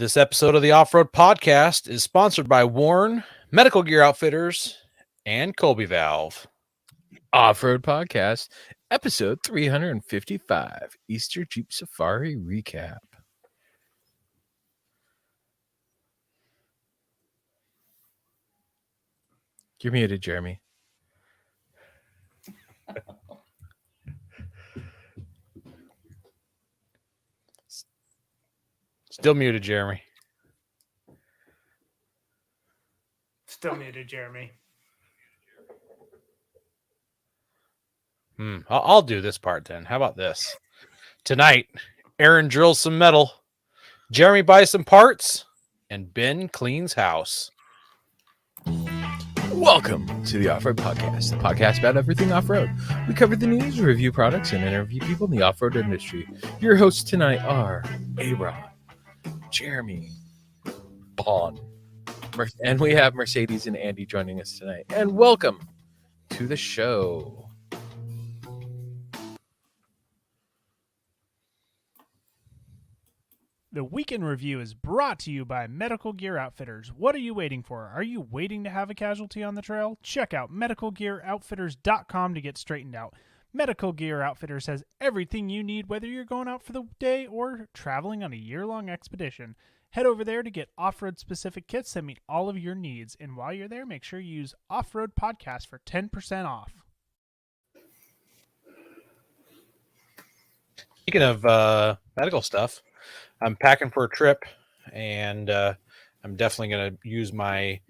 This episode of the Offroad Podcast is sponsored by Warren, Medical Gear Outfitters, and Colby Valve. Off-Road Podcast, episode 355, Easter Jeep Safari Recap. You're muted, Jeremy. Still muted, Jeremy. Still muted, Jeremy. I'll do this part then. How about this? Tonight, Aaron drills some metal, Jeremy buys some parts, and Ben cleans house. Welcome to the Off-Road Podcast, the podcast about everything off-road. We cover the news, review products, and interview people in the off-road industry. Your hosts tonight are A-Rod, Jeremy, Bond, and we have Mercedes and Andy joining us tonight. And welcome to the show. The Weekend Review is brought to you by Medical Gear Outfitters. What are you waiting for? Are you waiting to have a casualty on the trail? Check out medicalgearoutfitters.com to get straightened out. Medical Gear Outfitters has everything you need, whether you're going out for the day or traveling on a year-long expedition. Head over there to get off-road specific kits that meet all of your needs. And while you're there, make sure you use Off-Road Podcast for 10% off. Speaking of medical stuff, I'm packing for a trip, and I'm definitely going to use I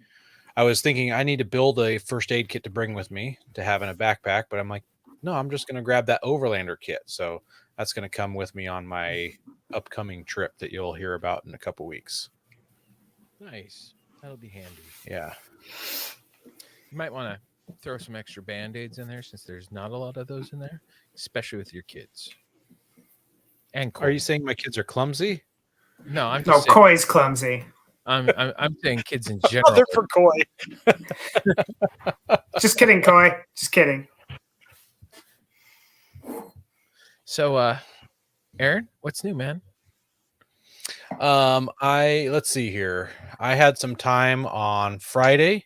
was thinking I need to build a first aid kit to bring with me to have in a backpack, but I'm like, no, I'm just going to grab that Overlander kit. So that's going to come with me on my upcoming trip that you'll hear about in a couple weeks. Nice. That'll be handy. Yeah. You might want to throw some extra Band-Aids in there since there's not a lot of those in there, especially with your kids. And Are you saying my kids are clumsy? No, I'm No, just saying, Coy's clumsy. I'm saying kids in general. Mother for Coy. Just kidding, Coy. Just kidding. So, Aaron, what's new, man? Let's see here. I had some time on Friday,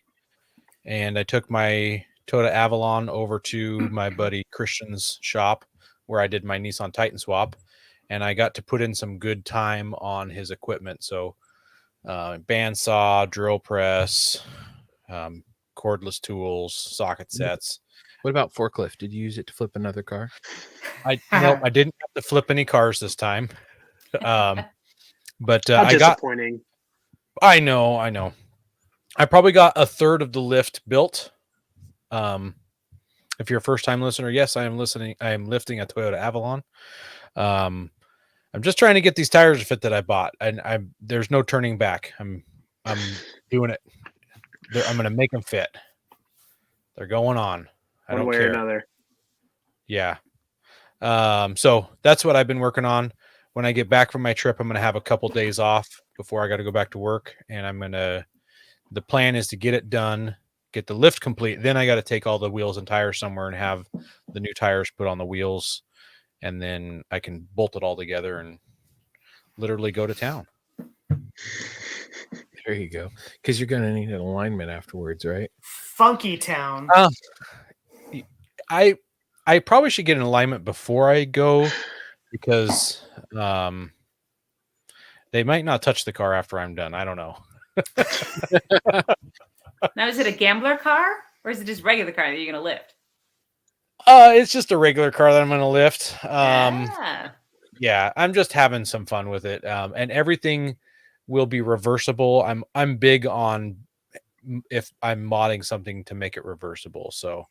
and I took my Toyota Avalon over to my buddy Christian's shop where I did my Nissan Titan swap, and I got to put in some good time on his equipment. So, bandsaw, drill press, cordless tools, socket sets. What about forklift? Did you use it to flip another car? Nope, I didn't have to flip any cars this time. But How I got. disappointing. I know. I probably got a third of the lift built. If you're a first-time listener, yes, I am listening. I am lifting a Toyota Avalon. I'm just trying to get these tires to fit that I bought, and there's no turning back. I'm doing it. I'm going to make them fit. They're going on. I One don't way care. or another. Yeah. So that's what I've been working on. When I get back from my trip, I'm going to have a couple days off before I got to go back to work, and the plan is to get it done, get the lift complete. Then I got to take all the wheels and tires somewhere and have the new tires put on the wheels, and then I can bolt it all together and literally go to town. There you go. Because you're going to need an alignment afterwards, right? Funky Town. I probably should get an alignment before I go because they might not touch the car after I'm done. I don't know. Now, is it a gambler car or is it just regular car that you're going to lift? It's just a regular car that I'm going to lift. Yeah, I'm just having some fun with it. And everything will be reversible. I'm big on if I'm modding something to make it reversible. So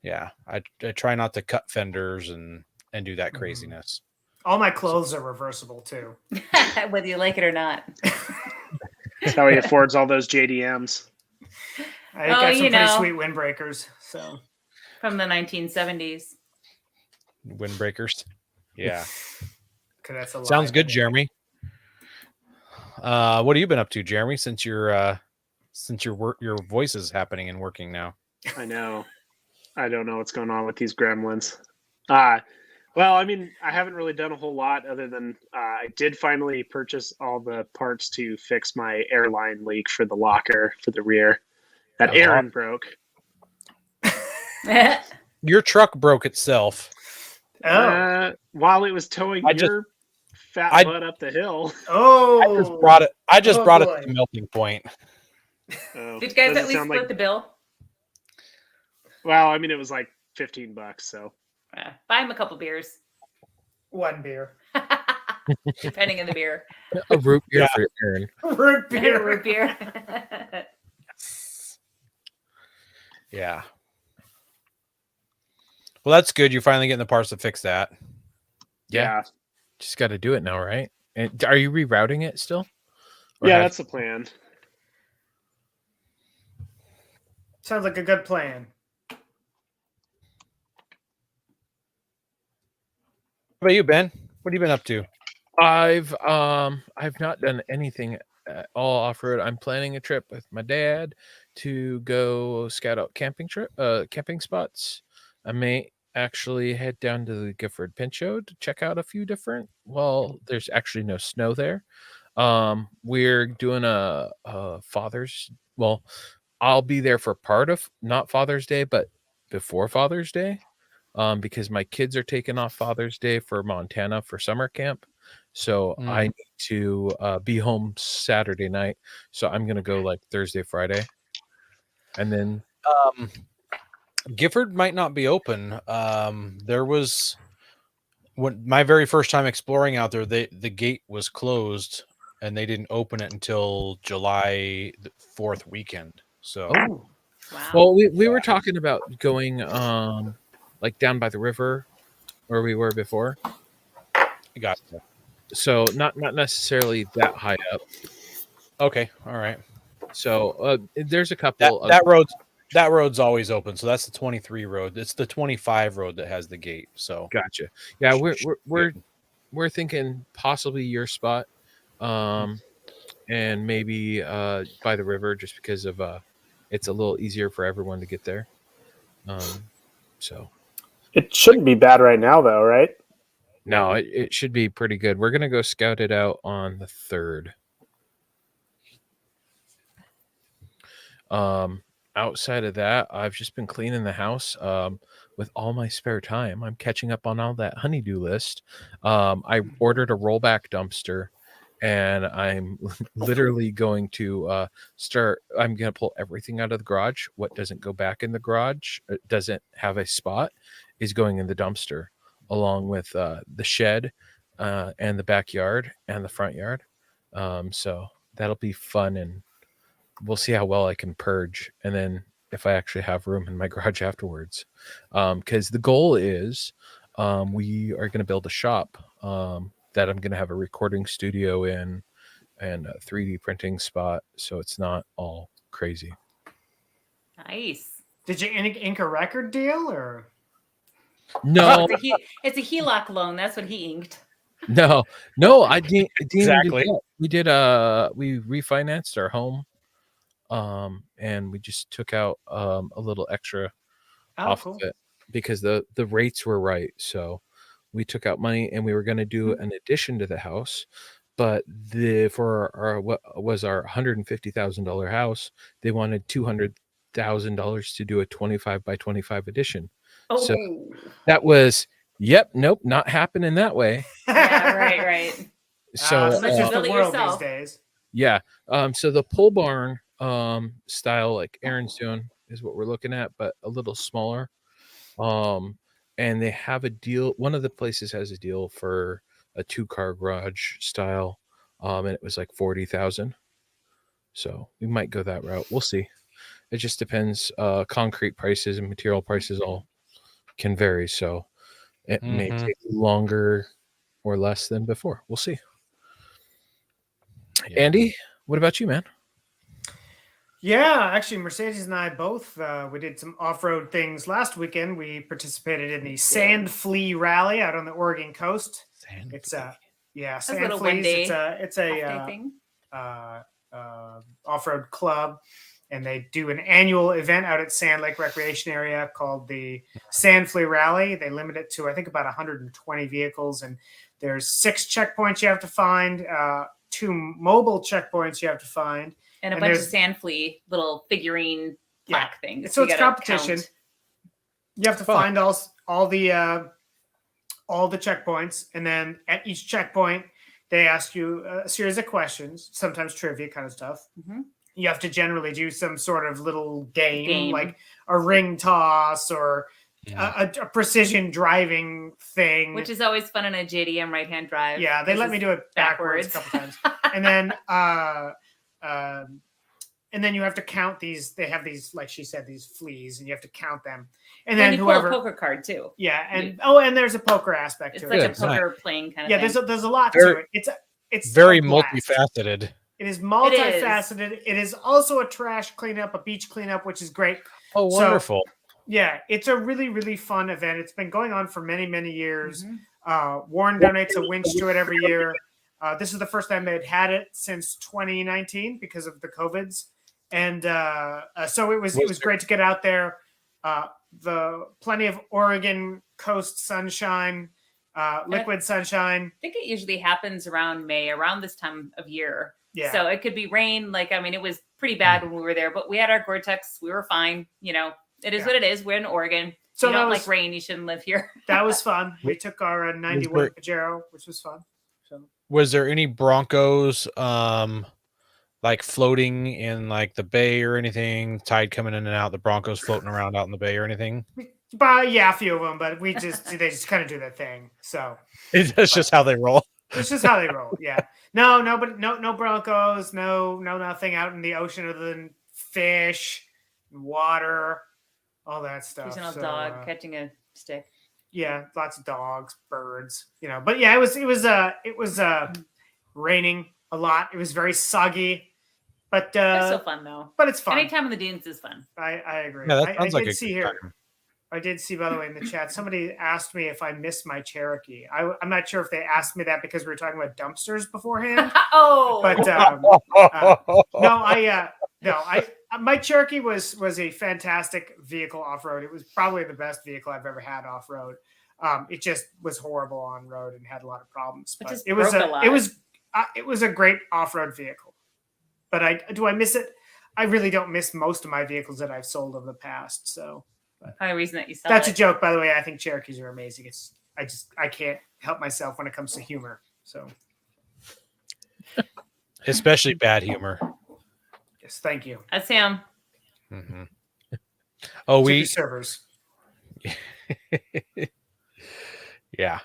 yeah, I try not to cut fenders and do that craziness. All my clothes are reversible, too. Whether you like it or not. That's how he affords all those JDMs. I got some pretty sweet windbreakers. So from the 1970s. Windbreakers. Yeah. That's a Sounds good, Jeremy. What have you been up to, Jeremy, since your voice is happening and working now? I know. I don't know what's going on with these gremlins. Well, I mean, I haven't really done a whole lot other than I did finally purchase all the parts to fix my airline leak for the locker for the rear that Aaron broke. Your truck broke itself. While it was towing your fat butt up the hill. I just brought it boy. to the melting point. Oh, Did you guys doesn't at least sound split like- the bill? Well, I mean, it was like $15, so. Buy him a couple beers. One beer. Depending on the beer. A root beer for Aaron. Root beer. Root beer. Yeah. Well, that's good. You're finally getting the parts to fix that. Yeah. Just got to do it now, right? And are you rerouting it still? Or Yeah, that's the plan. Sounds like a good plan. How about you, Ben? What have you been up to? I've not done anything at all off road. I'm planning a trip with my dad to go scout out camping spots. I may actually head down to the Gifford Pinchot to check out a few different. Well, there's actually no snow there. We're doing a Father's. Well, I'll be there for part of not Father's Day, but before Father's Day. Because my kids are taking off Father's Day for Montana for summer camp. So I need to be home Saturday night. So I'm going to go like Thursday, Friday. And then Gifford might not be open. There was when my very first time exploring out there, the gate was closed and they didn't open it until July 4th weekend. So Wow. well, we were talking about going like down by the river where we were before. I got you. So not necessarily that high up. Okay, all right. So there's a couple that road's always open. So that's the 23 road. It's the 25 road that has the gate. So gotcha. Yeah, we're thinking possibly your spot, and maybe by the river just because of it's a little easier for everyone to get there. So It shouldn't be bad right now, though, right? no, it should be pretty good. We're gonna go scout it out on the 3rd. Outside of that, I've just been cleaning the house with all my spare time. I'm catching up on all that honeydew list. I ordered a rollback dumpster, and I'm literally going to I'm going to pull everything out of the garage. What doesn't go back in the garage, doesn't have a spot, is going in the dumpster, along with the shed and the backyard and the front yard. So that'll be fun, and we'll see how well I can purge, and then if I actually have room in my garage afterwards. Because the goal is we are going to build a shop that I'm going to have a recording studio in and a 3D printing spot, so it's not all crazy. Nice. Did you ink a record deal or? No, It's a HELOC loan. That's what he inked. no, I didn't. Exactly. We refinanced our home. And we just took out a little extra off of it because the rates were right. So we took out money, and we were going to do an addition to the house, but for our what was our $150,000 house, they wanted $200,000 to do a 25 by 25 addition. Oh, So that was nope, not happening that way. yeah, right. So that's just the build it world these yourself. days. yeah. So the pole barn style like Aaron's doing is what we're looking at, but a little smaller. And they have a deal. One of the places has a deal for a 2-car garage style. And it was like 40,000. So we might go that route. We'll see. It just depends. Concrete prices and material prices all can vary. So it may take longer or less than before. We'll see. Yeah. Andy, what about you, man? Yeah, actually, Mercedes and I both we did some off-road things last weekend. We participated in the Sand Flea Rally out on the Oregon coast. It's Sand little Fleas. one-day It's a thing. off-road club. and they do an annual event out at Sand Lake Recreation Area called the Sand Flea Rally. They limit it to, I think, about 120 vehicles, and there's 6 checkpoints you have to find, 2 mobile checkpoints you have to find, and a bunch of sand flea little figurine plaque things. So it's competition. Count. You have to find all the checkpoints, and then at each checkpoint, they ask you a series of questions, sometimes trivia kind of stuff. Mm-hmm. You have to generally do some sort of little game. Like a ring toss or a precision driving thing. Which is always fun in a JDM right-hand drive. Yeah, they let me do it backwards a couple times. And then you have to count these. They have these, like she said, these fleas, and you have to count them. And then you whoever pull a poker card too. Yeah, and there's a poker aspect to it. It's like a poker playing kind of thing. There's a lot to it. It's very multifaceted. It is multifaceted. It is also a trash cleanup, a beach cleanup, which is great. Oh, wonderful. So, yeah, it's a really, really fun event. It's been going on for many, many years. Warren donates a winch to it every year. This is the first time they'd had it since 2019 because of the COVIDs. And so it was great to get out there. The plenty of Oregon coast sunshine, liquid sunshine. I think it usually happens around May, around this time of year. Yeah. So it could be rain. It was pretty bad when we were there, but we had our Gore-Tex. We were fine. It is what it is. We're in Oregon. So you don't like rain, you shouldn't live here. That was fun. We took our 91 Pajero, which was fun. So was there any Broncos floating in the bay or anything? Tide coming in and out, the Broncos floating around out in the bay or anything? Yeah, a few of them, but they just kind of do their thing. So it's just how they roll. It's just how they roll. Yeah. No Broncos, no nothing out in the ocean other than fish, water, all that stuff. There's an dog catching a stick. Yeah, lots of dogs, birds, But yeah, it was raining a lot. It was very soggy, but it's still fun though. But it's fun. Anytime in the dunes is fun. I agree. Yeah, that sounds I did see here. I did see, by the way, in the chat, somebody asked me if I missed my Cherokee. I'm not sure if they asked me that because we were talking about dumpsters beforehand. But my Cherokee was a fantastic vehicle off road. It was probably the best vehicle I've ever had off road. It just was horrible on road and had a lot of problems. But it was a great off road vehicle. But do I miss it? I really don't miss most of my vehicles that I've sold over the past. So. Probably reason that you sell That's a joke, by the way. I think Cherokees are amazing. I can't help myself when it comes to humor. So, especially bad humor. Yes, thank you. That's him. Mm-hmm. Oh, we servers. Yeah.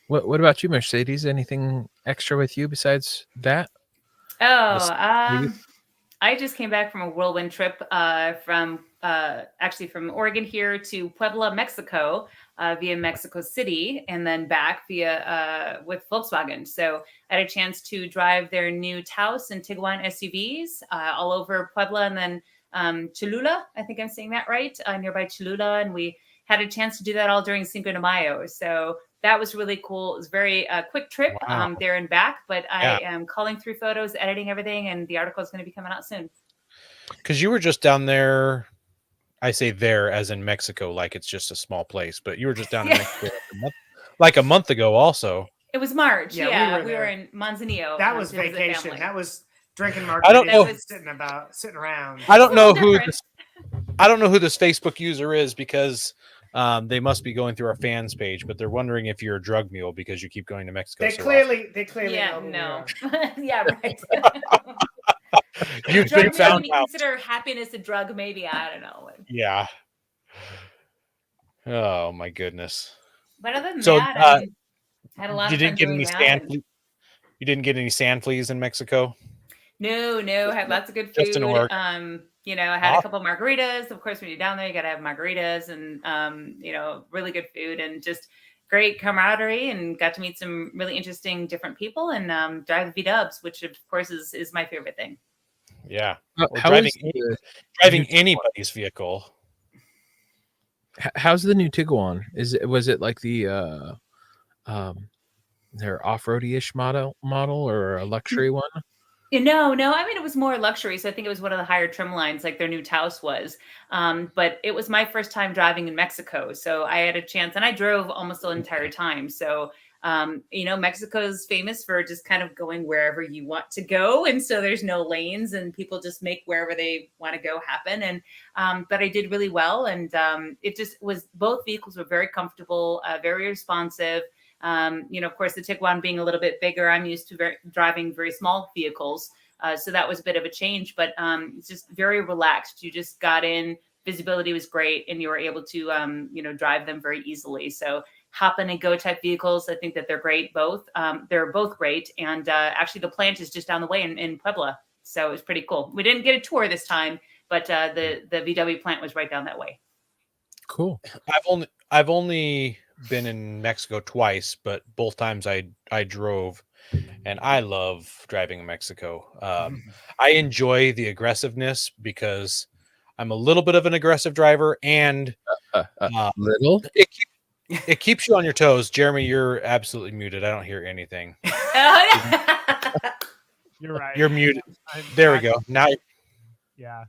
What about you, Mercedes? Anything extra with you besides that? I just came back from a whirlwind trip from Oregon here to Puebla, Mexico, via Mexico City, and then back via with Volkswagen. So I had a chance to drive their new Taos and Tiguan SUVs all over Puebla, and then Cholula, I think I'm saying that right, nearby Cholula, and we had a chance to do that all during Cinco de Mayo. So that was really cool. It was a very quick trip there and back, but I am calling through photos, editing everything, and the article is going to be coming out soon. Because you were just down there, I say there as in Mexico, like it's just a small place, but you were just down in Mexico like a month ago also. It was March. Yeah, we were in Manzanillo. That was vacation. That was drinking margaritas. I don't know. Sitting around. I don't know who this Facebook user is because they must be going through our fans page, but they're wondering if you're a drug mule because you keep going to Mexico. They clearly yeah, know. Yeah, right. You've been found out. Consider happiness a drug, maybe. I don't know. Yeah. Oh my goodness. But other than that, I had a lot of fun doing that. You didn't get any sand fleas in Mexico? No. Had lots of good food. Just in work. I had a couple of margaritas. Of course, when you're down there, you got to have margaritas and, really good food and just great camaraderie, and got to meet some really interesting different people and drive the V-dubs, which of course is my favorite thing. Yeah. Driving anybody's vehicle. How's the new Tiguan? Was it like the their off-roady-ish model or a luxury one? No. I mean, it was more luxury. So I think it was one of the higher trim lines, like their new Taos was. But it was my first time driving in Mexico. So I had a chance and I drove almost the entire time. So, Mexico's famous for just kind of going wherever you want to go. And so there's no lanes and people just make wherever they want to go happen. And, but I did really well. And it just was, both vehicles were very comfortable, very responsive. Of course, the Tiguan being a little bit bigger, I'm used to driving very small vehicles. So that was a bit of a change, but it's just very relaxed. You just got in, visibility was great, and you were able to, drive them very easily. So hop in and go type vehicles, I think that they're great, both. They're both great. And actually, the plant is just down the way in Puebla. So it was pretty cool. We didn't get a tour this time, but the VW plant was right down that way. Cool. I've only been in Mexico twice, but both times I drove, and I love driving in Mexico. I enjoy the aggressiveness because I'm a little bit of an aggressive driver, and Little. it keeps you on your toes. Jeremy, you're absolutely muted. I don't hear anything. You're right. You're muted. I'm There we back. go. Now Yeah.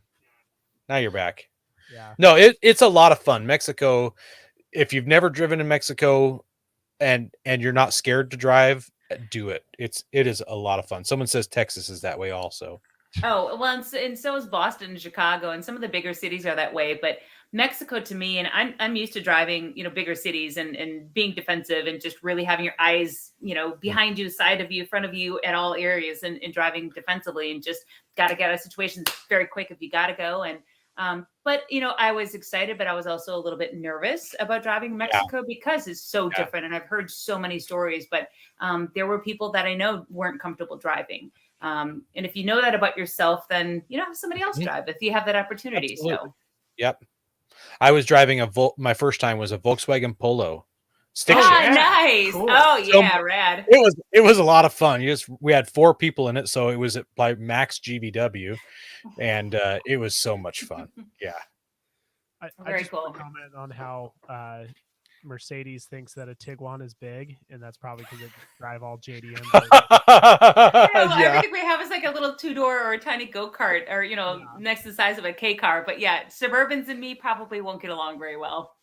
you're back. Yeah. No, it's a lot of fun. Mexico, if you've never driven in Mexico and you're not scared to drive, do it. It is a lot of fun. Someone says Texas is that way also. Oh, well, and so is Boston and Chicago, and some of the bigger cities are that way. But Mexico, to me, and I'm used to driving, bigger cities and being defensive and just really having your eyes, behind you, side of you, front of you, at all areas, and driving defensively, and just got to get out of situations very quick if you got to go. And but I was excited, but I was also a little bit nervous about driving Mexico because it's so different, and I've heard so many stories. But there were people that I know weren't comfortable driving. And if you know that about yourself, then have somebody else drive if you have that opportunity. Absolutely. So, Yep. I was driving my first time was a Volkswagen Polo. Stick shift. yeah. nice. Cool. Oh So- yeah, rad. It was a lot of fun. We had 4 people in it, so it was by max GVW, and it was so much fun. Yeah. I Very just want cool. to comment on how Mercedes thinks that a Tiguan is big, and that's probably because it drive all JDM. Everything we have is like a little 2-door or a tiny go-kart or, next to the size of a K car. But yeah, Suburbans and me probably won't get along very well.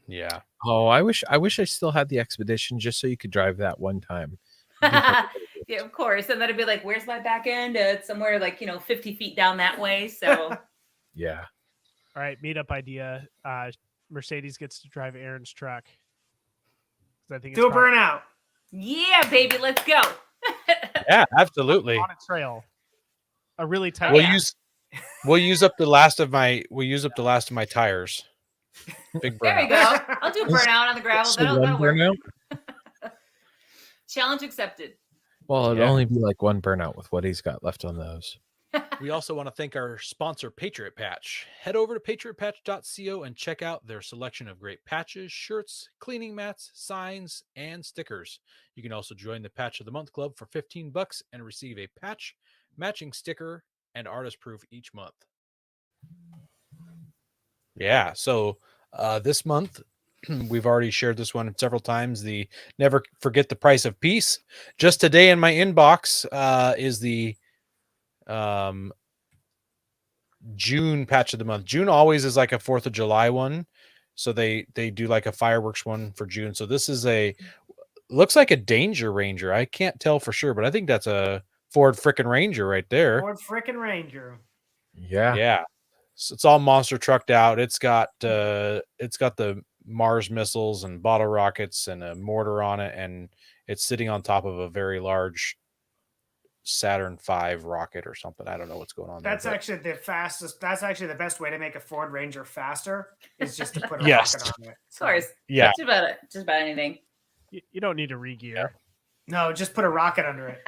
Yeah. Oh, I wish I still had the Expedition just so you could drive that one time. Yeah, of course. And then it'd be like, where's my back end? It's somewhere like, 50 feet down that way. So Yeah. All right, meetup idea. Mercedes gets to drive Aaron's truck. 'Cause I think Do a it's probably burnout. yeah, baby, let's go. Yeah, absolutely. on a trail. A really tight. We'll use up the last of my tires. Big There we burnout. go. I'll do a burnout on the gravel. So That'll one work. burnout? Challenge accepted. Well, it'd Yeah. only be like one burnout with what he's got left on those. We also want to thank our sponsor, Patriot Patch. Head over to patriotpatch.co and check out their selection of great patches, shirts, cleaning mats, signs, and stickers. You can also join the Patch of the Month Club for $15 and receive a patch, matching sticker, and artist proof each month. Yeah, so this month, we've already shared this one several times. The Never Forget the Price of Peace. Just today in my inbox is the June patch of the month. June always is like a 4th of July one, so they do like a fireworks one for June. So this is looks like a Danger Ranger. I can't tell for sure, but I think that's a Ford frickin' Ranger right there. Ford frickin' Ranger. Yeah. Yeah, so it's all monster trucked out. It's got the Mars missiles and bottle rockets and a mortar on it, and it's sitting on top of a very large Saturn V rocket or something. I don't know what's going on That's there. actually the fastest. That's actually the best way to make a Ford Ranger faster is just to put a Yes. rocket on it. Of course. Yeah. Just about anything. You don't need to re-gear. No, just put a rocket under it.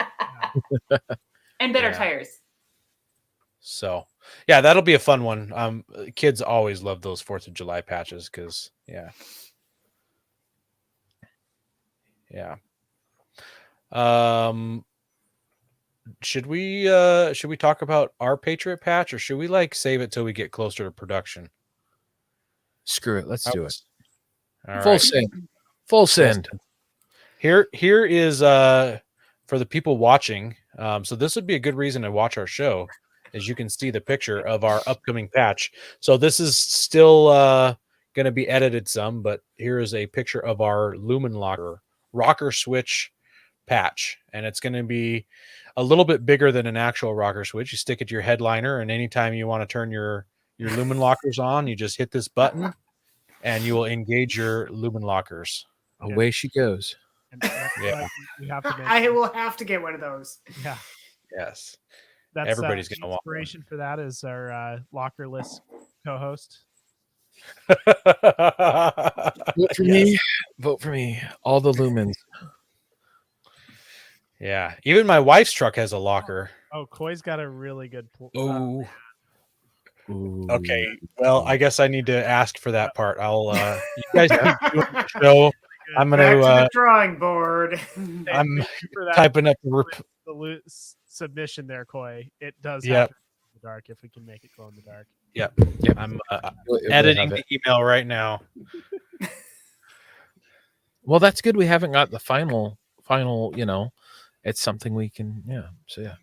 And better Yeah. tires. So yeah, that'll be a fun one. Kids always love those 4th of July patches because yeah. Should we talk about our Patriot patch, or should we save it till we get closer to production? Screw it. Let's do it. All Full right. send. Full send. Here is for the people watching. So this would be a good reason to watch our show, as you can see the picture of our upcoming patch. So this is still going to be edited some, but here is a picture of our lumen locker rocker switch patch, and it's going to be a little bit bigger than an actual rocker switch. You stick it to your headliner, and anytime you want to turn your lumen lockers on, you just hit this button, and you will engage your lumen lockers. Away she goes. And that's Yeah. what we have to make. I will have to get one of those. Yeah, Yes. that's Everybody's the gonna want one. inspiration for that is our lockerless co-host. Vote for me. Vote for me. All the lumens. Yeah. Even my wife's truck has a locker. Oh, Koi's got a really good. Oh. Ooh. Okay. Well, I guess I need to ask for that part. I'll you guys keep doing the show. I'm Back gonna to the drawing board. I'm for that typing up the submission there, Koi. It does Yep. have to be in the dark if we can make it glow in the dark. Yep. I'm You'll editing have it. the email right now. Well, that's good. We haven't got the final, it's something we can, So, yeah.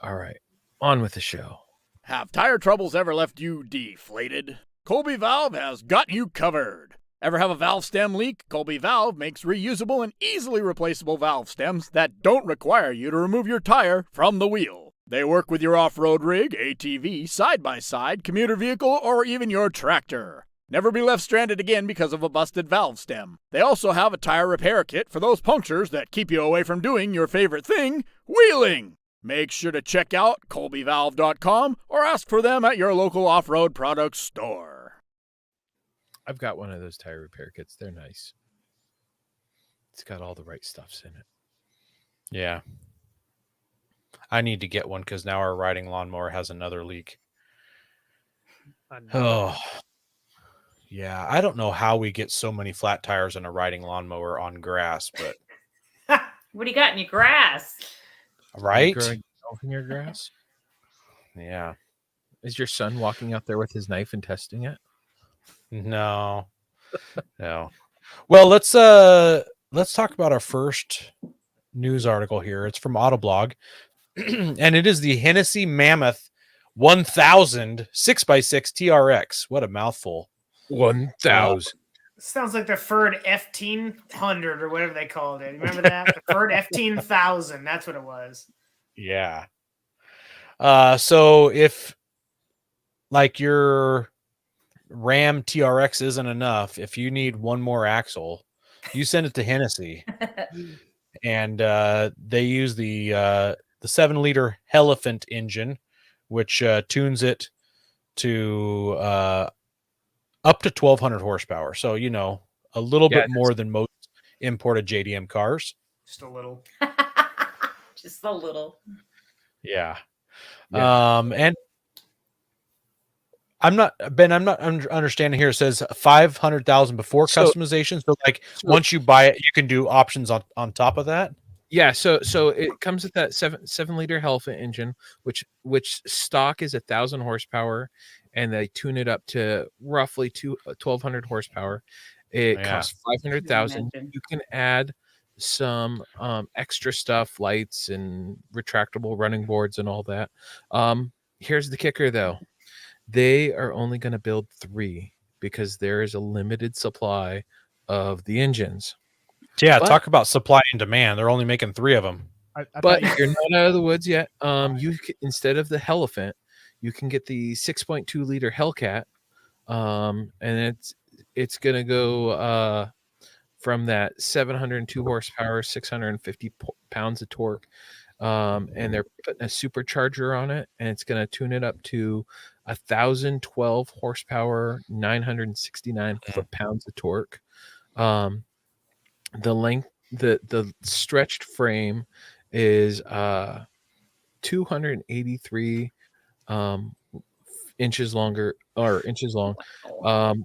All right. On with the show. Have tire troubles ever left you deflated? Colby Valve has got you covered. Ever have a valve stem leak? Colby Valve makes reusable and easily replaceable valve stems that don't require you to remove your tire from the wheel. They work with your off-road rig, ATV, side-by-side, commuter vehicle, or even your tractor. Never be left stranded again because of a busted valve stem. They also have a tire repair kit for those punctures that keep you away from doing your favorite thing, wheeling. Make sure to check out colbyvalve.com or ask for them at your local off-road products store. I've got one of those tire repair kits. They're nice. It's got all the right stuffs in it. Yeah. I need to get one because now our riding lawnmower has another leak. Oh. Yeah. I don't know how we get so many flat tires in a riding lawnmower on grass, but What do you got in your grass? right? Growing yourself in your grass? Yeah. Is your son walking out there with his knife and testing it? No. No. Well, let's talk about our first news article here. It's from Autoblog. And it is the Hennessy Mammoth 1000 6x6 TRX. What a mouthful. 1,000. Sounds like the Ford F-1500 or whatever they called it. Remember that? The Ford F-15,000. That's what it was. Yeah. So if like your Ram TRX isn't enough, if you need one more axle, you send it to Hennessy. And they use the 7-liter Elephant engine, which tunes it to up to 1,200 horsepower. So, a little bit more than most imported JDM cars. Just a little. Just a little. Yeah. And I'm not understanding here. It says 500,000 before customization. So once you buy it, you can do options on top of that. Yeah, so it comes with that 7-liter Elephant engine, which stock is 1,000 horsepower, and they tune it up to roughly 1,200 horsepower. It costs 500,000. You can add some extra stuff, lights and retractable running boards and all that. Here's the kicker, though. They are only going to build 3 because there is a limited supply of the engines. Yeah, talk about supply and demand. They're only making 3 of them. But you're not out of the woods yet. Instead of the Elephant, you can get the 6.2 liter Hellcat, and it's going to go from that 702 horsepower, 650 pounds of torque, and they're putting a supercharger on it, and it's going to tune it up to 1,012 horsepower, 969 foot-pounds of torque. The length, the stretched frame is 283 inches longer or inches long,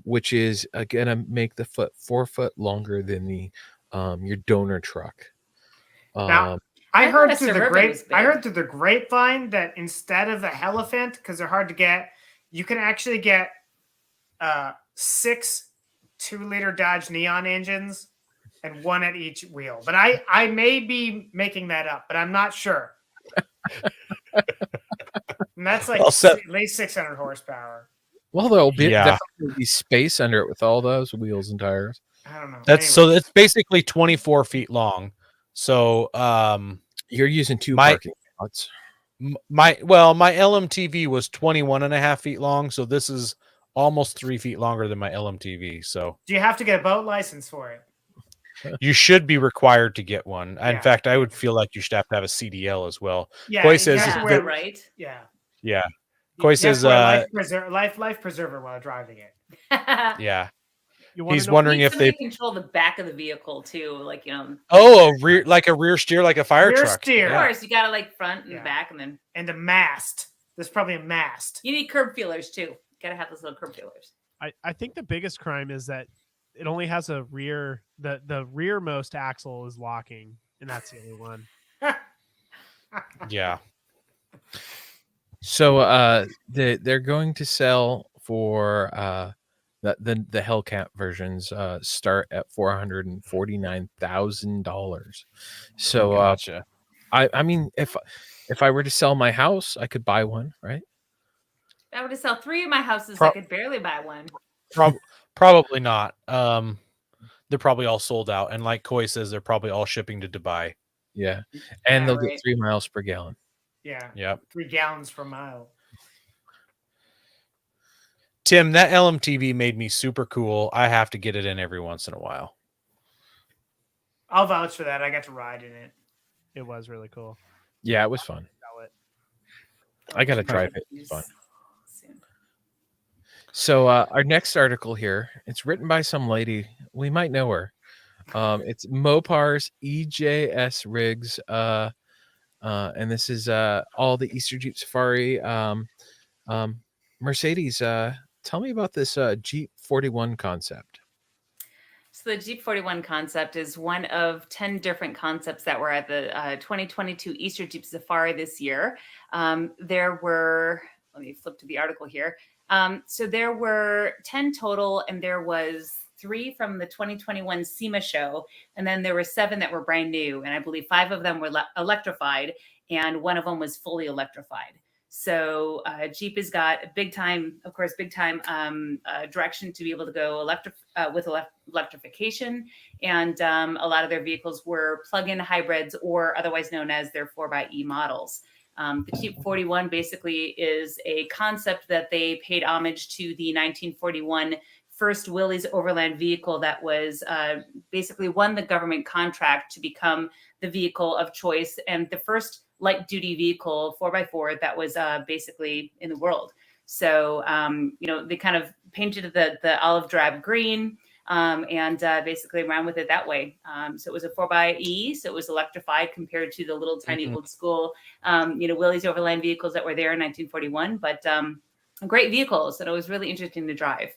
which is gonna make the foot 4 foot longer than the your donor truck. Now, I heard through the grapevine that instead of the Elephant, because they're hard to get, you can actually get 6 2-liter Dodge Neon engines and 1 at each wheel. But I may be making that up, but I'm not sure. And that's like Well, so- at least 600 horsepower. Well, there'll be Yeah. definitely be space under it with all those wheels and tires. I don't know. That's Anyway, so it's basically 24 feet long. So You're using two My- parking lots. my LMTV was 21 and a half feet long, so this is almost 3 feet longer than my LMTV. So do you have to get a boat license for it? you should be required to get one. Yeah. In fact, I would feel like you should have to have a CDL as well. Yeah, Coy you says have to Yeah, wear- right. Yeah. Yeah. You Coy have to says wear life preserver while driving it. yeah. You wanna He's know- wondering Need if somebody they to control the back of the vehicle too, like a rear steer like a fire Rear truck. steer. Of Yeah. course, you gotta like front and Yeah. back, and then And a mast. There's probably a mast. you need curb feelers too. Gotta have those little curb feelers. I think the biggest crime is that it only has a rear. The rearmost axle is locking, and that's the only one. Yeah. So they're going to sell for the Hellcat versions start at $449,000. So Gotcha. I mean if I were to sell my house, I could buy one, right? If I were to sell 3 of my houses, Pro- I could barely buy one. Probably not. They're probably all sold out, and like Coy says, they're probably all shipping to Dubai. Yeah, and Yeah, they'll right. get 3 miles per gallon. Yeah. Yep. 3 gallons per mile. Tim, that LMTV made me super cool. I have to get it in every once in a while. I'll vouch for that. I got to ride in it. It was really cool. Yeah, it was fun. Sell it. I got to drive it. It's fun. Soon. So our next article here, it's written by some lady. We might know her. It's Mopar's EJS rigs. And this is all the Easter Jeep Safari. Mercedes, tell me about this Jeep 41 concept. So the Jeep 41 concept is one of 10 different concepts that were at the 2022 Easter Jeep Safari this year. There were, let me flip to the article here. So there were 10 total, and there was 3 from the 2021 SEMA show, and then there were 7 that were brand new, and I believe 5 of them were electrified, and 1 of them was fully electrified. So Jeep has got a big time direction to be able to go with electrification, and a lot of their vehicles were plug-in hybrids, or otherwise known as their 4xe models. The Jeep 41 basically is a concept that they paid homage to the 1941 first Willys Overland vehicle that was basically won the government contract to become the vehicle of choice and the first light duty vehicle 4x4 that was basically in the world. So, they kind of painted the olive drab green and basically ran with it that way. So it was a 4xe, so it was electrified compared to the little tiny old school, Willys Overland vehicles that were there in 1941, but great vehicles. And it was really interesting to drive.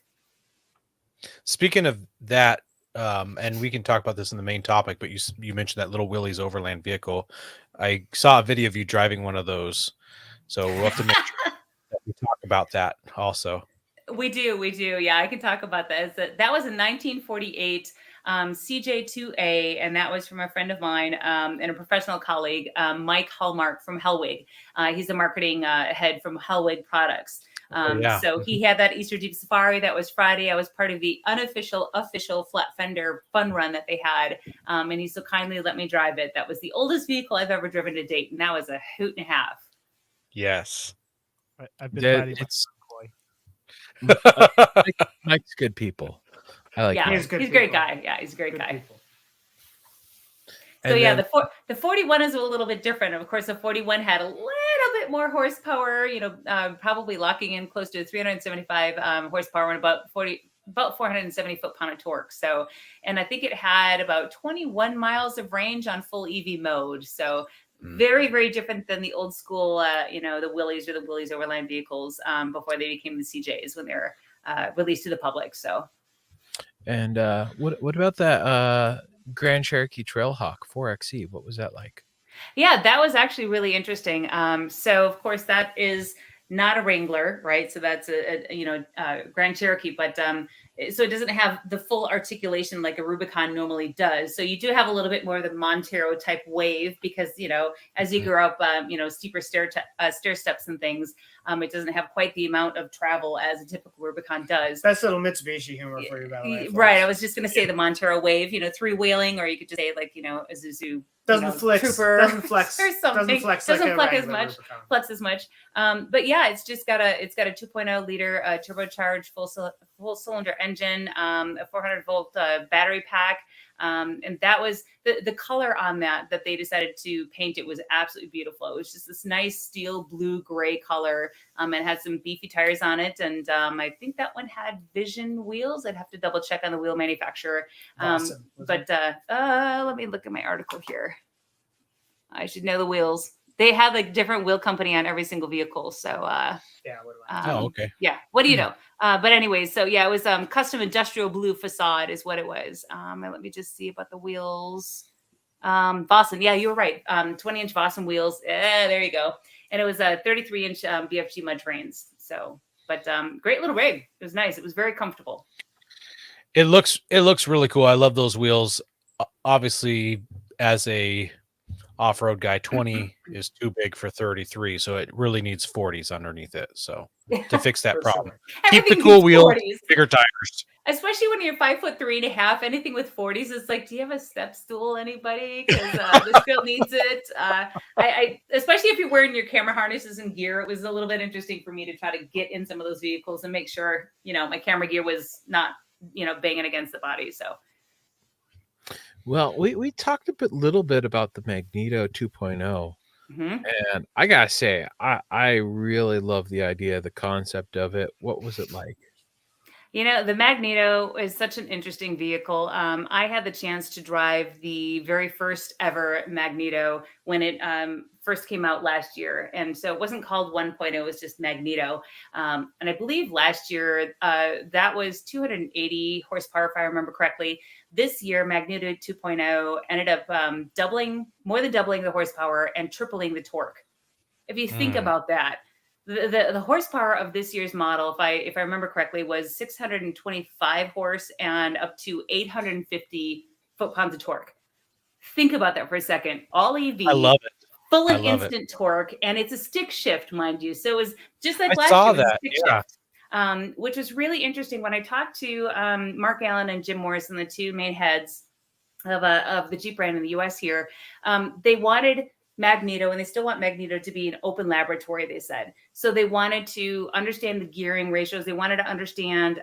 Speaking of that, and we can talk about this in the main topic, but you mentioned that little Willys Overland vehicle. I saw a video of you driving one of those, so we'll have to make sure that we talk about that also. We do. Yeah, I can talk about that. That was a 1948 CJ2A, and that was from a friend of mine and a professional colleague, Mike Hallmark from Hellwig. He's the marketing head from Hellwig Products. So he had that Easter Jeep Safari. That was Friday. I was part of the official flat fender fun run that they had. And he so kindly let me drive it. That was the oldest vehicle I've ever driven to date. And that was a hoot and a half. Yes. I've been Yeah, riding it's Coy. Mike's good people. I like Yeah, him. He's good he's a great people. guy. Yeah, he's a great Good guy. people. So And yeah, then- the 41 is a little bit different. Of course, the 41 had a little bit more horsepower, probably locking in close to 375 horsepower and about 470 foot-pound of torque. So, and I think it had about 21 miles of range on full EV mode. So very, very different than the old school, the Willys or the Willys Overland vehicles before they became the CJs when they were released to the public. So. And what about that Grand Cherokee Trailhawk 4xe? What was that like? Yeah, that was actually really interesting. So of course that is not a Wrangler, right? So that's a Grand Cherokee, but so it doesn't have the full articulation like a Rubicon normally does. So you do have a little bit more of the Montero type wave because, as you grow up, steeper stair steps and things, it doesn't have quite the amount of travel as a typical Rubicon does. That's little Mitsubishi humor for you, by the way. Right. I was just going to say the Montero wave, three-wheeling, or you could just say like, Isuzu doesn't flex, Trooper doesn't flex, or something. doesn't flex as much. Flex as much. But yeah, it's got a 2.0 liter turbocharged full cylinder engine, a 400 volt battery pack. And that was the color on that they decided to paint. It was absolutely beautiful. It was just this nice steel blue gray color. It had some beefy tires on it. And I think that one had Vision wheels. I'd have to double check on the wheel manufacturer. Awesome. But let me look at my article here. I should know the wheels. They have like different wheel company on every single vehicle. So yeah, what do I know? okay. Yeah, what do you know? But anyways, so yeah, it was custom industrial blue facade is what it was. And let me just see about the wheels. Vossen, yeah, you were right. 20-inch Vossen wheels. There you go. And it was a 33-inch BFG mud trains. So, but great little rig. It was nice. It was very comfortable. It looks really cool. I love those wheels. Obviously, as a off-road guy, 20 is too big for 33, so it really needs 40s underneath it. So to fix that problem, keep the cool wheels, bigger tires. Especially when you're 5'3.5", anything with 40s, it's like, do you have a step stool, anybody? Because this girl needs it. I especially if you're wearing your camera harnesses and gear, it was a little bit interesting for me to try to get in some of those vehicles and make sure, my camera gear was not, banging against the body. So. Well, we talked a little bit about the Magneto 2.0, and I gotta say, I really love the idea, the concept of it. What was it like? The Magneto is such an interesting vehicle. I had the chance to drive the very first ever Magneto when it first came out last year. And so it wasn't called 1.0, it was just Magneto. And I believe last year that was 280 horsepower, if I remember correctly. This year, Magneto 2.0 ended up more than doubling the horsepower and tripling the torque. If you think about that. The horsepower of this year's model, if I remember correctly, was 625 horse and up to 850 foot-pounds of torque. Think about that for a second. All EV. I love it. Full and instant torque, and it's a stick shift, mind you. So it was just like last saw year, that. stick Yeah. shift, which was really interesting. When I talked to Mark Allen and Jim Morrison, the two main heads of the Jeep brand in the U.S. here, they wanted Magneto, and they still want Magneto to be an open laboratory, they said. So they wanted to understand the gearing ratios. They wanted to understand,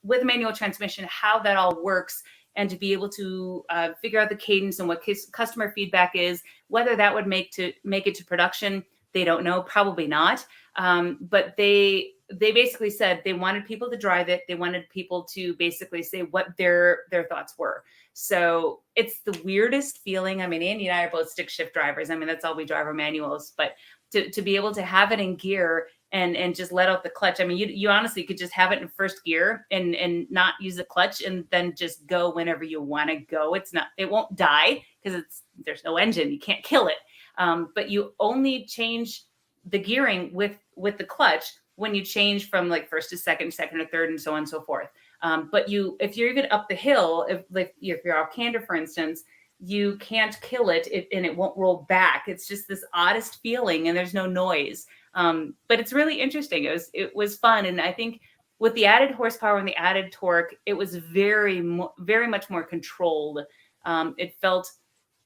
with a manual transmission, how that all works, and to be able to figure out the cadence and what customer feedback is. Whether that would make it to production, they don't know. Probably not. But they basically said they wanted people to drive it. They wanted people to basically say what their thoughts were. So it's the weirdest feeling. I mean, Andy and I are both stick shift drivers. I mean, that's all we drive our manuals. But to be able to have it in gear and just let out the clutch. I mean, you honestly could just have it in first gear and not use the clutch and then just go whenever you want to go. It won't die because there's no engine. You can't kill it. But you only change the gearing with the clutch when you change from like first to second to third, and so on and so forth. But if you're even up the hill, if you're off Candor, for instance, you can't kill it and it won't roll back. It's just this oddest feeling, and there's no noise. But it's really interesting. It was fun, and I think with the added horsepower and the added torque, it was very much more controlled. It felt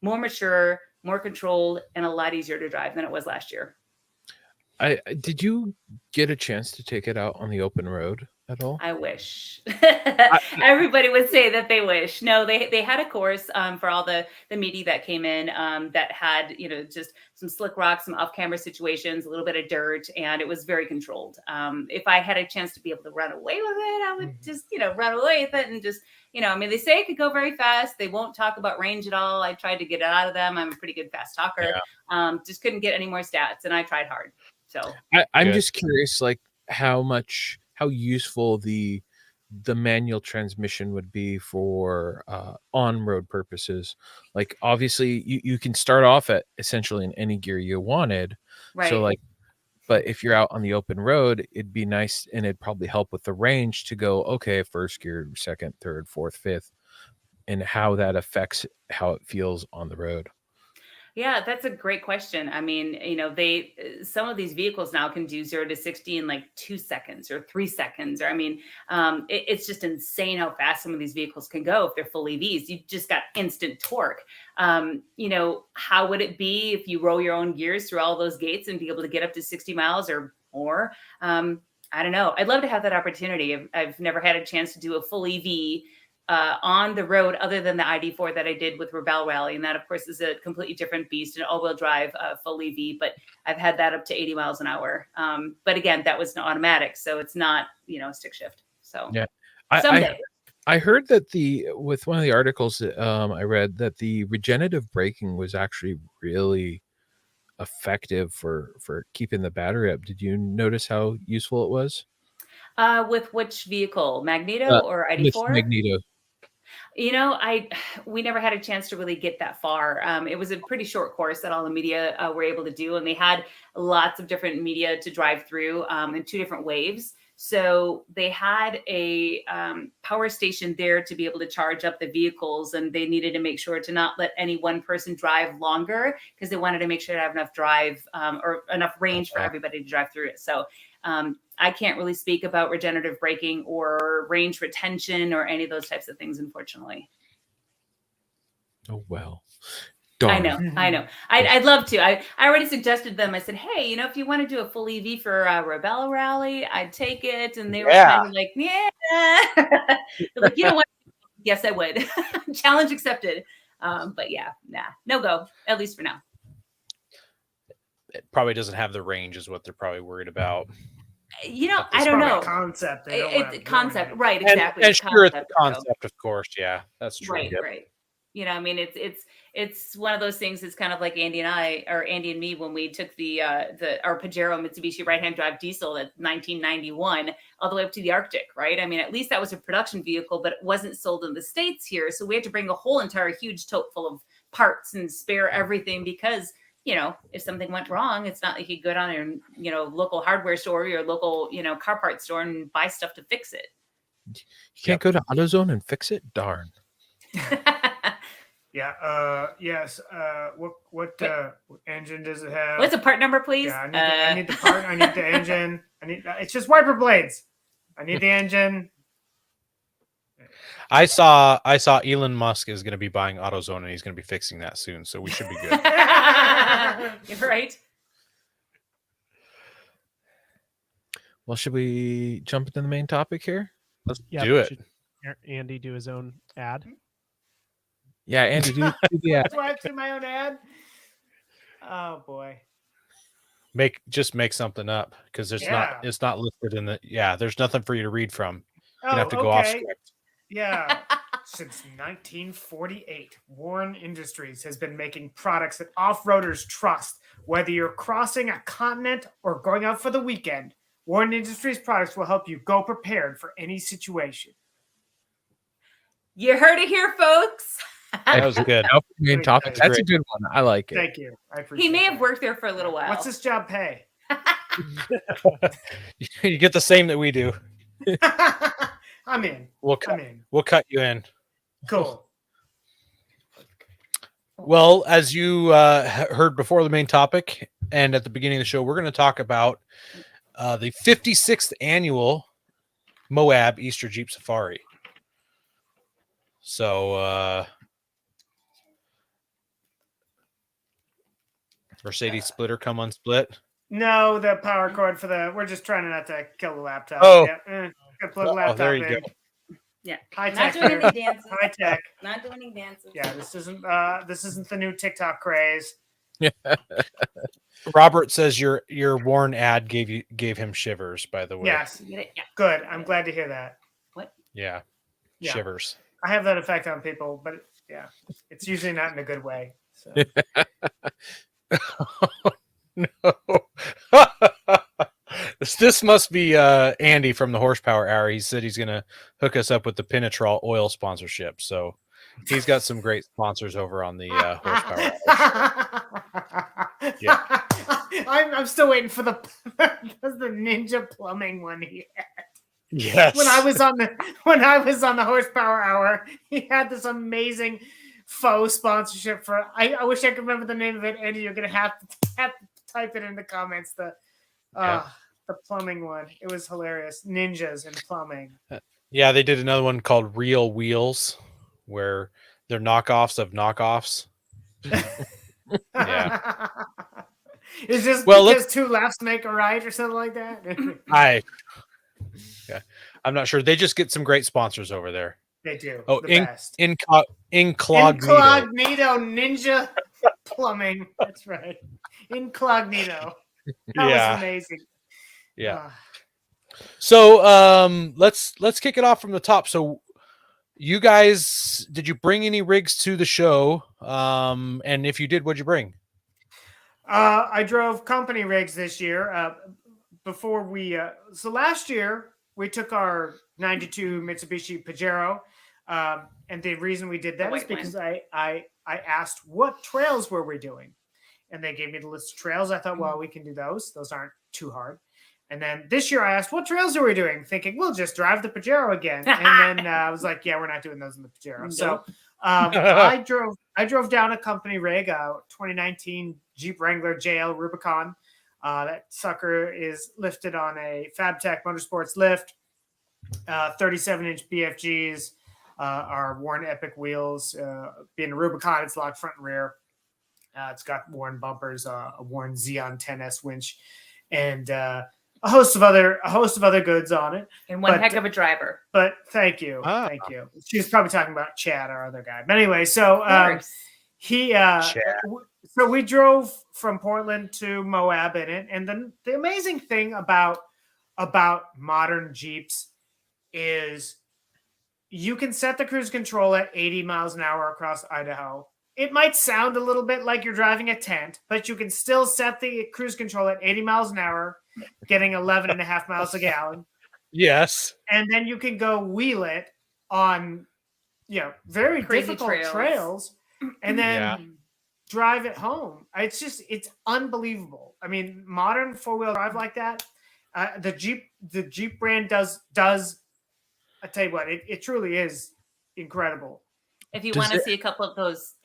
more mature, more controlled, and a lot easier to drive than it was last year. Did you get a chance to take it out on the open road at all? I wish. Everybody would say that they wish. No, they had a course for all the meaty that came in that had, just some slick rocks, some off-camera situations, a little bit of dirt, and it was very controlled. If I had a chance to be able to run away with it, I would just, run away with it and just, they say it could go very fast. They won't talk about range at all. I tried to get it out of them. I'm a pretty good fast talker. Yeah. Just couldn't get any more stats, and I tried hard. So I'm just curious, like how useful the manual transmission would be for on-road purposes. Like obviously you can start off at essentially in any gear you wanted. Right. So like But if you're out on the open road, it'd be nice, and it'd probably help with the range to go, okay, first gear, second, third, fourth, fifth, and how that affects how it feels on the road. Yeah, that's a great question. I mean, some of these vehicles now can do 0 to 60 in like 2 seconds or 3 seconds. Or, I mean, it's just insane how fast some of these vehicles can go if they're full EVs. You just got instant torque. How would it be if you roll your own gears through all those gates and be able to get up to 60 miles or more? I don't know. I'd love to have that opportunity. I've never had a chance to do a full EV on the road other than the ID4 that I did with Rebel Rally. And that, of course, is a completely different beast, an all-wheel drive full EV, but I've had that up to 80 miles an hour. But again, that was an automatic, so it's not, a stick shift. So yeah, someday. I heard that with one of the articles that I read, that the regenerative braking was actually really effective for keeping the battery up. Did you notice how useful it was? With which vehicle, Magneto or ID4? Magneto. We never had a chance to really get that far. It was a pretty short course that all the media were able to do, and they had lots of different media to drive through in 2 different waves. So they had a power station there to be able to charge up the vehicles, and they needed to make sure to not let any one person drive longer because they wanted to make sure to have enough drive or enough range for everybody to drive through it. So I can't really speak about regenerative braking or range retention or any of those types of things, unfortunately. Oh, well. Darn. I know. I'd love to. I already suggested them. I said, hey, if you want to do a full EV for Rebel Rally, I'd take it. And they were kind of like, yeah. They're like, you know what? Yes, I would. Challenge accepted. But yeah, no go, at least for now. It probably doesn't have the range is what they're probably worried about. I don't know. Concept. Concept, right? Exactly. And sure, it's a concept, of course. Yeah, that's true. Right, right. I mean, it's one of those things. It's kind of like Andy and me when we took our Pajero Mitsubishi right-hand drive diesel at 1991 all the way up to the Arctic, right? I mean, at least that was a production vehicle, but it wasn't sold in the States here, so we had to bring a whole entire huge tote full of parts and spare everything because if something went wrong, it's not like you go down your, local hardware store or your local, car parts store and buy stuff to fix it. You can't go to AutoZone and fix it? Darn. Yeah. Yes. What engine does it have? What's the part number, please? Yeah, I need the part. I need the engine. It's just wiper blades. I need the engine. I saw Elon Musk is going to be buying AutoZone and he's going to be fixing that soon, so we should be good. You're right. Well, should we jump into the main topic here? Let's do it. Should Andy do his own ad? Yeah, Andy, do the ad. Do I have to do my own ad? Oh boy. Just make something up because it's not listed in the there's nothing for you to read from. You have to go off script. Yeah. Since 1948, Warren Industries has been making products that off-roaders trust. Whether you're crossing a continent or going out for the weekend, Warren Industries products will help you go prepared for any situation. You heard it here, folks. That was good. Main topic. That's a good one. I like it. Thank you. I appreciate He may have that. worked there for a little while. What's this job pay? You get the same that we do. I'm in. We'll cut you in. Cool. Well, as you heard before the main topic and at the beginning of the show, we're going to talk about the 56th annual Moab Easter Jeep Safari. So, Mercedes splitter come unsplit. No, the power cord we're just trying not to kill the laptop. Oh. Yeah. Plug the laptop there you in. go. Yeah. High Not tech. doing any dances. High tech. Not doing any dances. Yeah, this isn't the new TikTok craze. Robert says your Warren ad gave him shivers, by the way. Yes. You get it? Yeah. Good. I'm glad to hear that. Yeah. Yeah. Shivers. I have that effect on people, but yeah, it's usually not in a good way. So. No. This must be Andy from the Horsepower Hour. He said he's going to hook us up with the Pinatrol oil sponsorship. So he's got some great sponsors over on the Horsepower Hour. Yeah. I'm still waiting for the Ninja plumbing one he had. Yes. When I was on the horsepower hour, he had this amazing faux sponsorship for. I wish I could remember the name of it, Andy. You're gonna have to type it in the comments. The plumbing one. It was hilarious. Ninjas and plumbing. Yeah, they did another one called Real Wheels, where they're knockoffs of knockoffs. Yeah. Is this Well, because two lefts make a right or something like that? I'm not sure. They just get some great sponsors over there. They do. Oh, the best. Incognito. Incognito Ninja Plumbing. That's right. Incognito. That was amazing. Yeah. So let's kick it off from the top. So you guys, did you bring any rigs to the show? And if you did, what'd you bring? I drove company rigs this year. Before we so last year we took our 92 Mitsubishi Pajero. And the reason we did that is because I asked what trails were we doing, and they gave me the list of trails. I thought, well, we can do those. Those aren't too hard. And then this year I asked, what trails are we doing? Thinking we'll just drive the Pajero again. And then I was like, yeah, we're not doing those in the Pajero. Nope. So I drove down a company rig, 2019 Jeep Wrangler JL Rubicon. That sucker is lifted on a FabTech Motorsports lift, 37-inch BFGs. Our Warren Epic wheels, being a Rubicon, it's locked front and rear. It's got Warren bumpers, a Warren Xeon 10S winch, and a host of other goods on it. And one heck of a driver. But thank you. She was probably talking about Chad, our other guy. But anyway, so so we drove from Portland to Moab in it, and then the amazing thing about modern Jeeps is you can set the cruise control at 80 miles an hour across Idaho. It might sound a little bit like you're driving a tent, but you can still set the cruise control at 80 miles an hour, getting 11.5 miles a gallon. Yes. And then you can go wheel it on, very crazy difficult trails and then drive it home. It's unbelievable. I mean, modern four-wheel drive like that, the Jeep brand does I tell you what, it truly is incredible. If you want to see a couple of those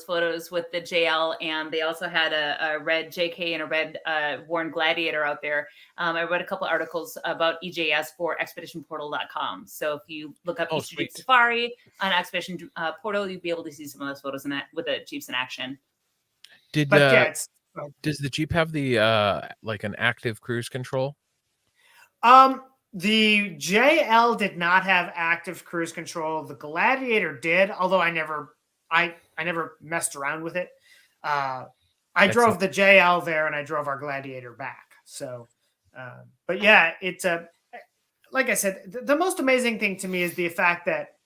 photos with the JL, and they also had a red JK and a red Warren Gladiator out there. I read a couple articles about EJS for expeditionportal.com. So if you look up Eastern Jeep Safari on Expedition Portal, you'll be able to see some of those photos with the Jeeps in action. Does the Jeep have the like an active cruise control? The JL did not have active cruise control. The Gladiator did, although I never messed around with it. I drove the JL there, and I drove our Gladiator back. So, but yeah, it's like I said, the most amazing thing to me is the fact that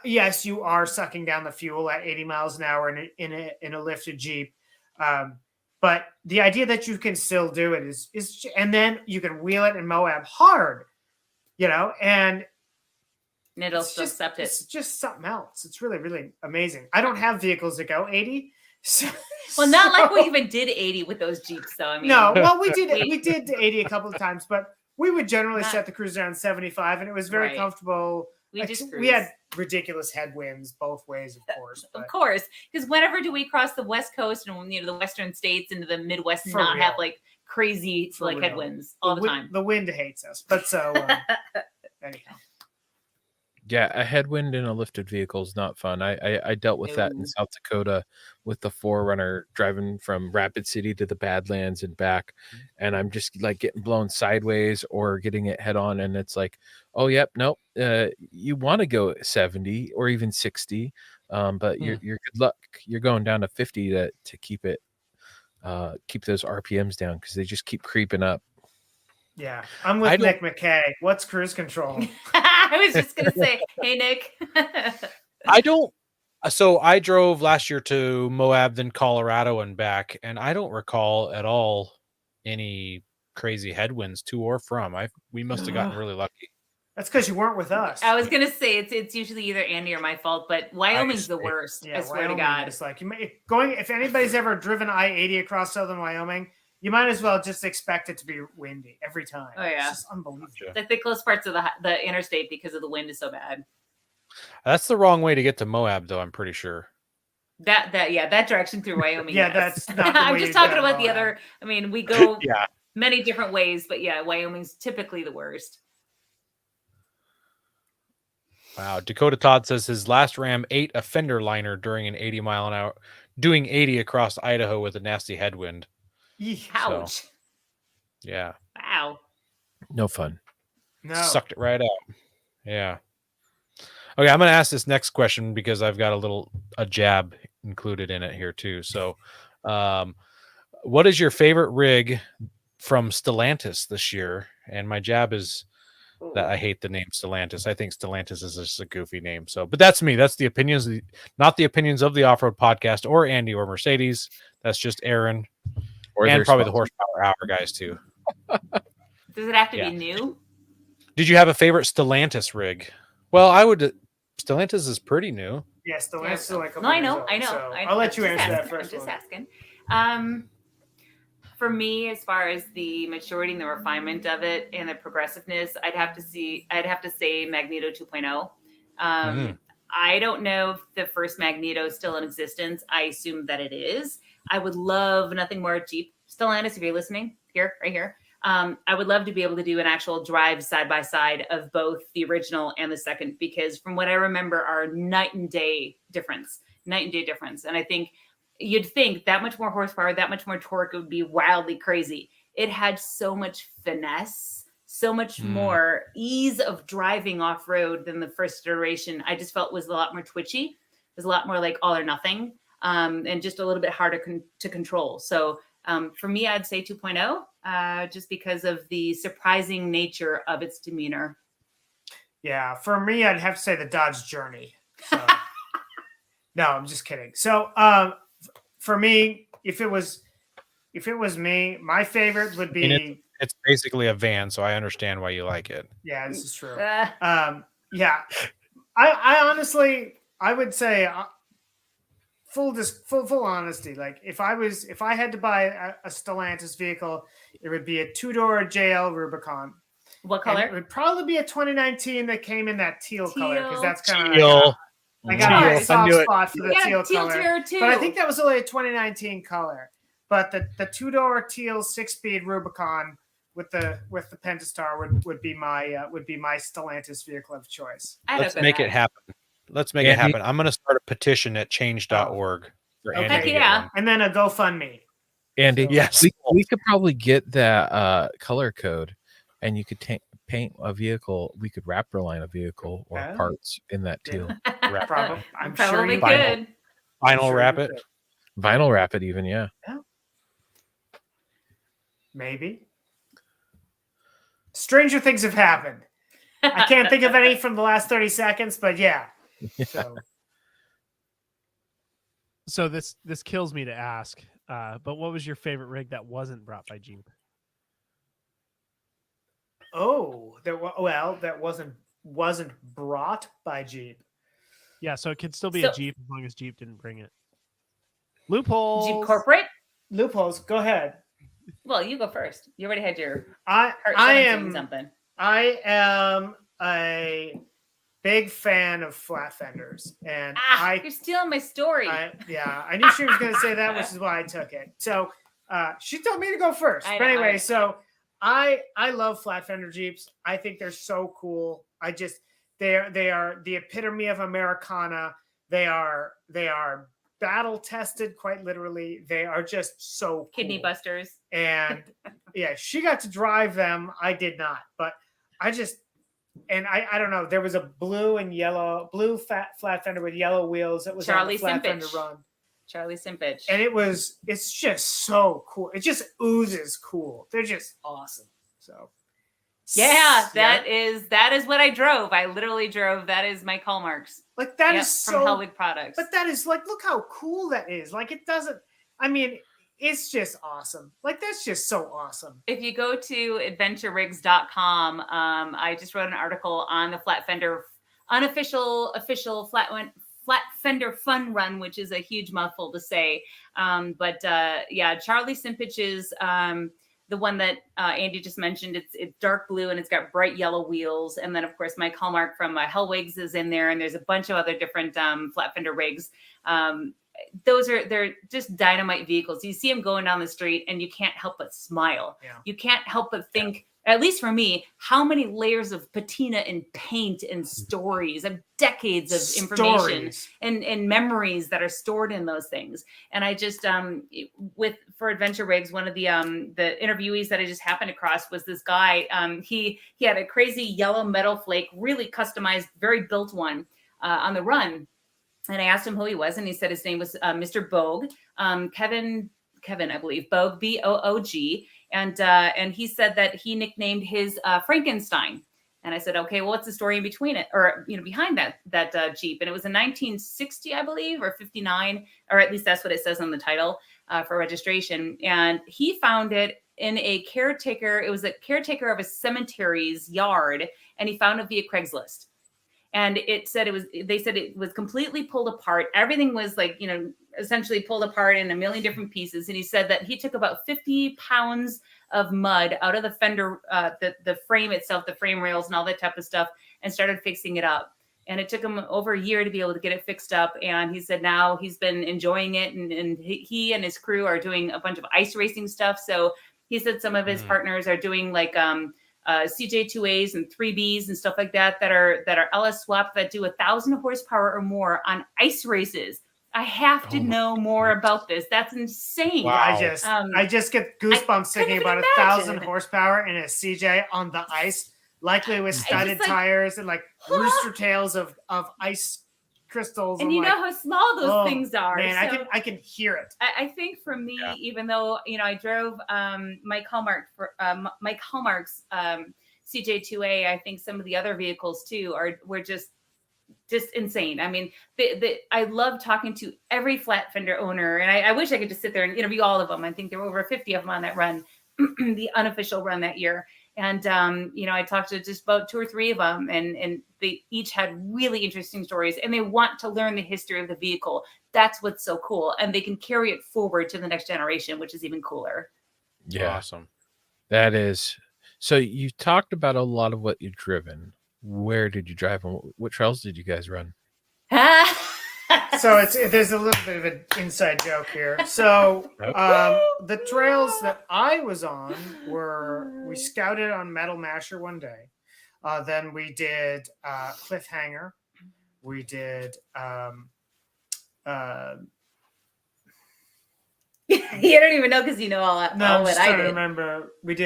yes, you are sucking down the fuel at 80 miles an hour in a lifted Jeep. But the idea that you can still do it is, and then you can wheel it in Moab hard. And it'll still accept it. It's just something else. It's really, really amazing. I don't have vehicles that go 80. Not like we even did 80 with those Jeeps, though. I mean, no, well, we did 80 a couple of times, but we would generally set the cruise around 75, and it was very comfortable. We had ridiculous headwinds both ways, of course. Of course, because whenever do we cross the West Coast and the Western states into the Midwest and not have like crazy headwinds all the time? The wind hates us, but so anyhow. Yeah, a headwind in a lifted vehicle is not fun. I dealt with that in South Dakota with the 4Runner driving from Rapid City to the Badlands and back, and I'm just like getting blown sideways or getting it head on, and it's like, oh yep, nope. You want to go 70 or even 60, but you're good luck. You're going down to 50 to keep it. Keep those RPMs down because they just keep creeping up. Yeah, I'm with Nick McKay. What's cruise control? I was just gonna say, hey Nick. I don't. So I drove last year to Moab, then Colorado, and back, and I don't recall at all any crazy headwinds to or from. We must have gotten really lucky. That's because you weren't with us. I was gonna say it's usually either Andy or my fault, but Wyoming's the worst. I swear to God. It's like if anybody's ever driven I-80 across southern Wyoming, you might as well just expect it to be windy every time. Oh, yeah. It's just unbelievable. Like the close parts of the interstate because of the wind is so bad. That's the wrong way to get to Moab, though. I'm pretty sure. That direction through Wyoming. Yeah, yes. that's not the I'm way just you talking go about the Moab. other. I mean, we go Yeah. many different ways, but yeah, Wyoming's typically the worst. Wow. Dakota Todd says his last Ram ate a fender liner during an 80 mile an hour, doing 80 across Idaho with a nasty headwind. Yeesh. Ouch. Yeah. Wow. No fun. No. Sucked it right out. Yeah. Okay, I'm going to ask this next question because I've got a jab included in it here too. So, what is your favorite rig from Stellantis this year? And my jab is that I hate the name Stellantis. I think Stellantis is just a goofy name. So, but that's me. That's the opinions, not the opinions of the Off-Road Podcast or Andy or Mercedes. That's just Aaron Or and their probably the sponsor. Horsepower Hour guys too. Does it have to Yeah. be new? Did you have a favorite Stellantis rig? Well, I would. Stellantis is pretty new. Yes, the last is like a No, I couple know. years I old, know. so I, I'll let you I'm just answer that asking, first I'm just one. asking. For me, as far as the maturity and the refinement of it and the progressiveness, I'd have to say Magneto 2.0. I don't know if the first Magneto is still in existence. I assume that it is. I would love nothing more Jeep Stellantis, if you're listening here, right here. I would love to be able to do an actual drive side by side of both the original and the second, because from what I remember are night and day difference. And I think you'd think that much more horsepower, that much more torque would be wildly crazy. It had so much finesse, so much more ease of driving off road than the first iteration. I just felt was a lot more twitchy. It was a lot more like all or nothing, and just a little bit harder to control. So for me, I'd say 2.0, just because of the surprising nature of its demeanor. Yeah, for me, I'd have to say the Dodge Journey. So. No, I'm just kidding. So for me, if it was me, my favorite would be. It's basically a van, so I understand why you like it. Yeah, this is true. Yeah, I honestly, I would say full honesty. Like if I had to buy a Stellantis vehicle, it would be a 2-door JL Rubicon. What color? And it would probably be a 2019 that came in that teal color, because that's kind of Teal. I got a Teal. soft spot for the Yeah, teal teal color. tier too. But I think that was only a 2019 color. But the 2-door teal 6-speed Rubicon with the Pentastar would be my Stellantis vehicle of choice. Let's make it happen. Let's make it happen. I'm going to start a petition at change.org for Andy. Heck to get yeah. one. And then a GoFundMe. Andy, Yes. we could probably get that color code, and you could paint a vehicle. We could wrapper line a vehicle or parts in that teal. Probably, I'm sure Probably you could. Vinyl Sure wrap you it. could. Vinyl wrap it even, yeah. Maybe. Stranger things have happened. I can't think of any from the last 30 seconds, but yeah. So this kills me to ask, but what was your favorite rig that wasn't brought by Jeep? Oh, that wasn't brought by Jeep. Yeah, so it could still be a Jeep as long as Jeep didn't bring it. Loopholes. Jeep corporate? Loopholes. Go ahead. Well, you go first. You already had your I am something. I am a big fan of flat fenders, and you're stealing my story. I knew she was going to say that, which is why I took it. So she told me to go first. But anyway, so I love flat fender Jeeps. I think they're so cool. They are the epitome of Americana. They are battle tested, quite literally. They are just so cool. Kidney busters. And yeah, she got to drive them. I did not, but I don't know. There was a blue flat fender with yellow wheels. It was on the flat fender run. Charlie Simpich. And it's just so cool. It just oozes cool. They're just awesome. So yeah, that is what I drove. I literally drove. That is my hallmarks. Like that is so from Hellwig Products. But that is like, look how cool that is. Like it doesn't. I mean, it's just awesome. Like that's just so awesome. If you go to adventurerigs.com, I just wrote an article on the flat fender, unofficial Flat Fender Fun Run, which is a huge mouthful to say. But Charlie Simpich is the one that Andy just mentioned. It's dark blue and it's got bright yellow wheels. And then, of course, Mike Hallmark from Hellwigs is in there. And there's a bunch of other different flat fender rigs. They're just dynamite vehicles. You see them going down the street and you can't help but smile. Yeah. You can't help but think, at least for me, how many layers of patina and paint and stories of decades of information and memories that are stored in those things. And I just, for Adventure Rigs, one of the interviewees that I just happened across was this guy. He had a crazy yellow metal flake, really customized, very built one on the run. And I asked him who he was, and he said his name was Mr. Bogue, Kevin, I believe, Bogue, B-O-O-G. And he said that he nicknamed his Frankenstein. And I said, okay, well, what's the story in between it, or behind that Jeep? And it was a 1960, I believe, or 59, or at least that's what it says on the title for registration. And he found it in a caretaker. It was a caretaker of a cemetery's yard, and he found it via Craigslist. And it said they said it was completely pulled apart. Everything was essentially pulled apart in a million different pieces. And he said that he took about 50 pounds of mud out of the fender, the frame itself, the frame rails and all that type of stuff, and started fixing it up. And it took him over a year to be able to get it fixed up. And he said now he's been enjoying it. And he and his crew are doing a bunch of ice racing stuff. So he said some of his partners are doing CJ2As and 3Bs and stuff like that are LS swap that do 1,000 horsepower or more on ice races. I have to know more about this. That's insane. Wow. I just get goosebumps thinking about 1,000 horsepower in a CJ on the ice, likely with studded tires and rooster tails of ice crystals. And you know how small those things are. Man, so I can hear it. I think for me, even though I drove Mike Hallmark's CJ2A, I think some of the other vehicles too were just insane. I mean, I love talking to every flat fender owner, and I wish I could just sit there and interview all of them. I think there were over 50 of them on that run, the unofficial run that year. And, I talked to just about 2 or 3 of them, and they each had really interesting stories, and they want to learn the history of the vehicle. That's what's so cool. And they can carry it forward to the next generation, which is even cooler. Yeah. Awesome. That is. So you talked about a lot of what you've driven. Where did you drive and what trails did you guys run? So there's a little bit of an inside joke here. So the trails that I was on we scouted on Metal Masher one day. Then we did Cliffhanger. We did you don't even know because you know all that. No, I'm just trying to remember. We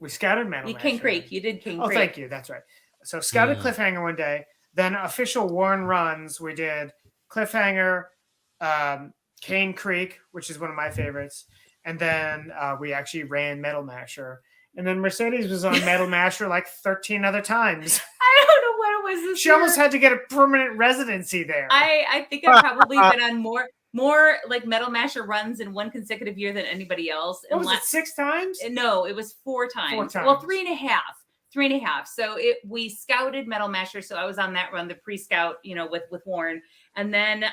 scouted Metal Masher. King Creek. You did King Creek. Oh, thank you. That's right. So scouted Cliffhanger one day. Then official Warren runs. We did Cliffhanger, Cane Creek, which is one of my favorites. And then we actually ran Metal Masher. And then Mercedes was on Metal Masher 13 other times. I don't know what it was this She year. almost had to get a permanent residency there. I think I've probably been on more Metal Masher runs in one consecutive year than anybody else. What was it, 6 times? No, it was 4 times. 4 times. Well, 3.5. 3.5. So we scouted Metal Masher. So I was on that run, the pre-scout, with Warren. And then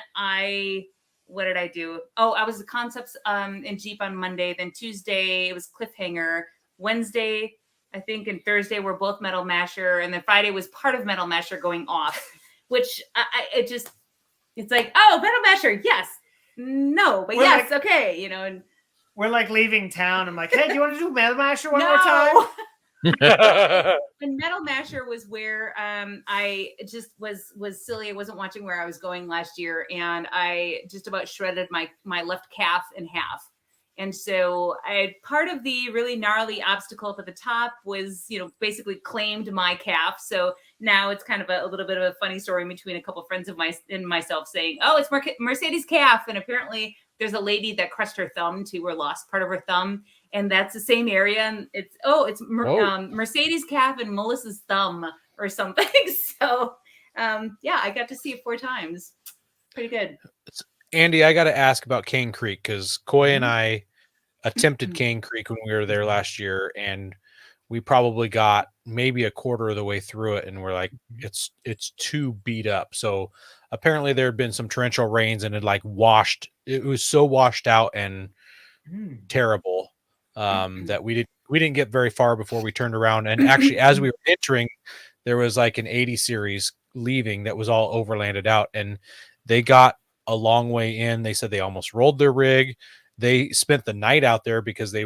what did I do? Oh, I was the Concepts in Jeep on Monday. Then Tuesday it was Cliffhanger. Wednesday, I think, and Thursday were both Metal Masher. And then Friday was part of Metal Masher going off, which it's like, oh, Metal Masher, yes. No, but yes, okay. And we're leaving town. I'm like, hey, do you want to do Metal Masher one more time? And Metal Masher was where I just was silly. I wasn't watching where I was going last year, and I just about shredded my left calf in half. And so part of the really gnarly obstacle up at the top was, basically claimed my calf. So now it's kind of a little bit of a funny story between a couple of friends of myself saying, oh, it's Mercedes calf. And apparently there's a lady that crushed her thumb too, or lost part of her thumb. And that's the same area. And it's Mercedes calf and Melissa's thumb or something. So I got to see it 4 times. Pretty good. Andy, I got to ask about Cane Creek because Coy and I attempted Cane Creek when we were there last year, and we probably got maybe a quarter of the way through it, and we're like, it's too beat up. So apparently there had been some torrential rains, and it like it was so washed out and terrible that we didn't get very far before we turned around. And actually, as we were entering, there was like an 80 series leaving that was all overlanded out, and they got a long way in. They said they almost rolled their rig. They spent the night out there because they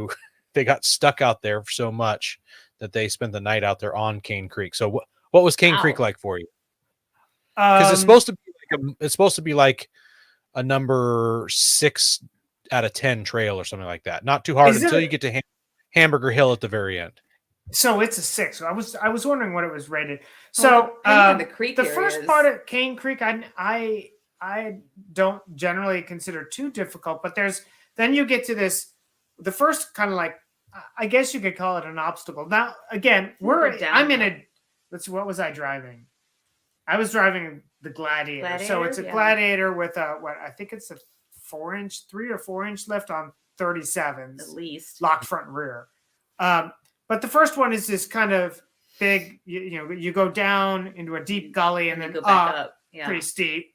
got stuck out there so much that they spent the night out there on Cane Creek. So what was Cane Creek like for you? Because it's supposed to be like a number 6 out of 10 trail or something like that. Not too hard until you get to Hamburger Hill at the very end. So it's a 6. I was wondering what it was rated. So the first part of Cane Creek, I don't generally consider too difficult, but then you get to the first kind of like, I guess you could call it an obstacle. Now again, what was I driving? I was driving the Gladiator. So it's a Gladiator with I think it's a 3 or 4 inch lift on 37s, at least, locked front and rear. But the first one is this kind of big, you go down into a deep gully and then go back up. Yeah. Pretty steep.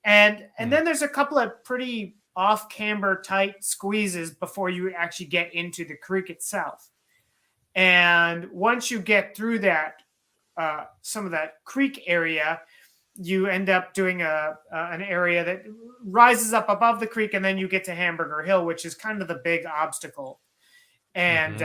And then there's a couple of pretty off camber tight squeezes before you actually get into the creek itself. And once you get through that, some of that creek area, you end up doing an area that rises up above the creek, and then you get to Hamburger Hill, which is kind of the big obstacle. And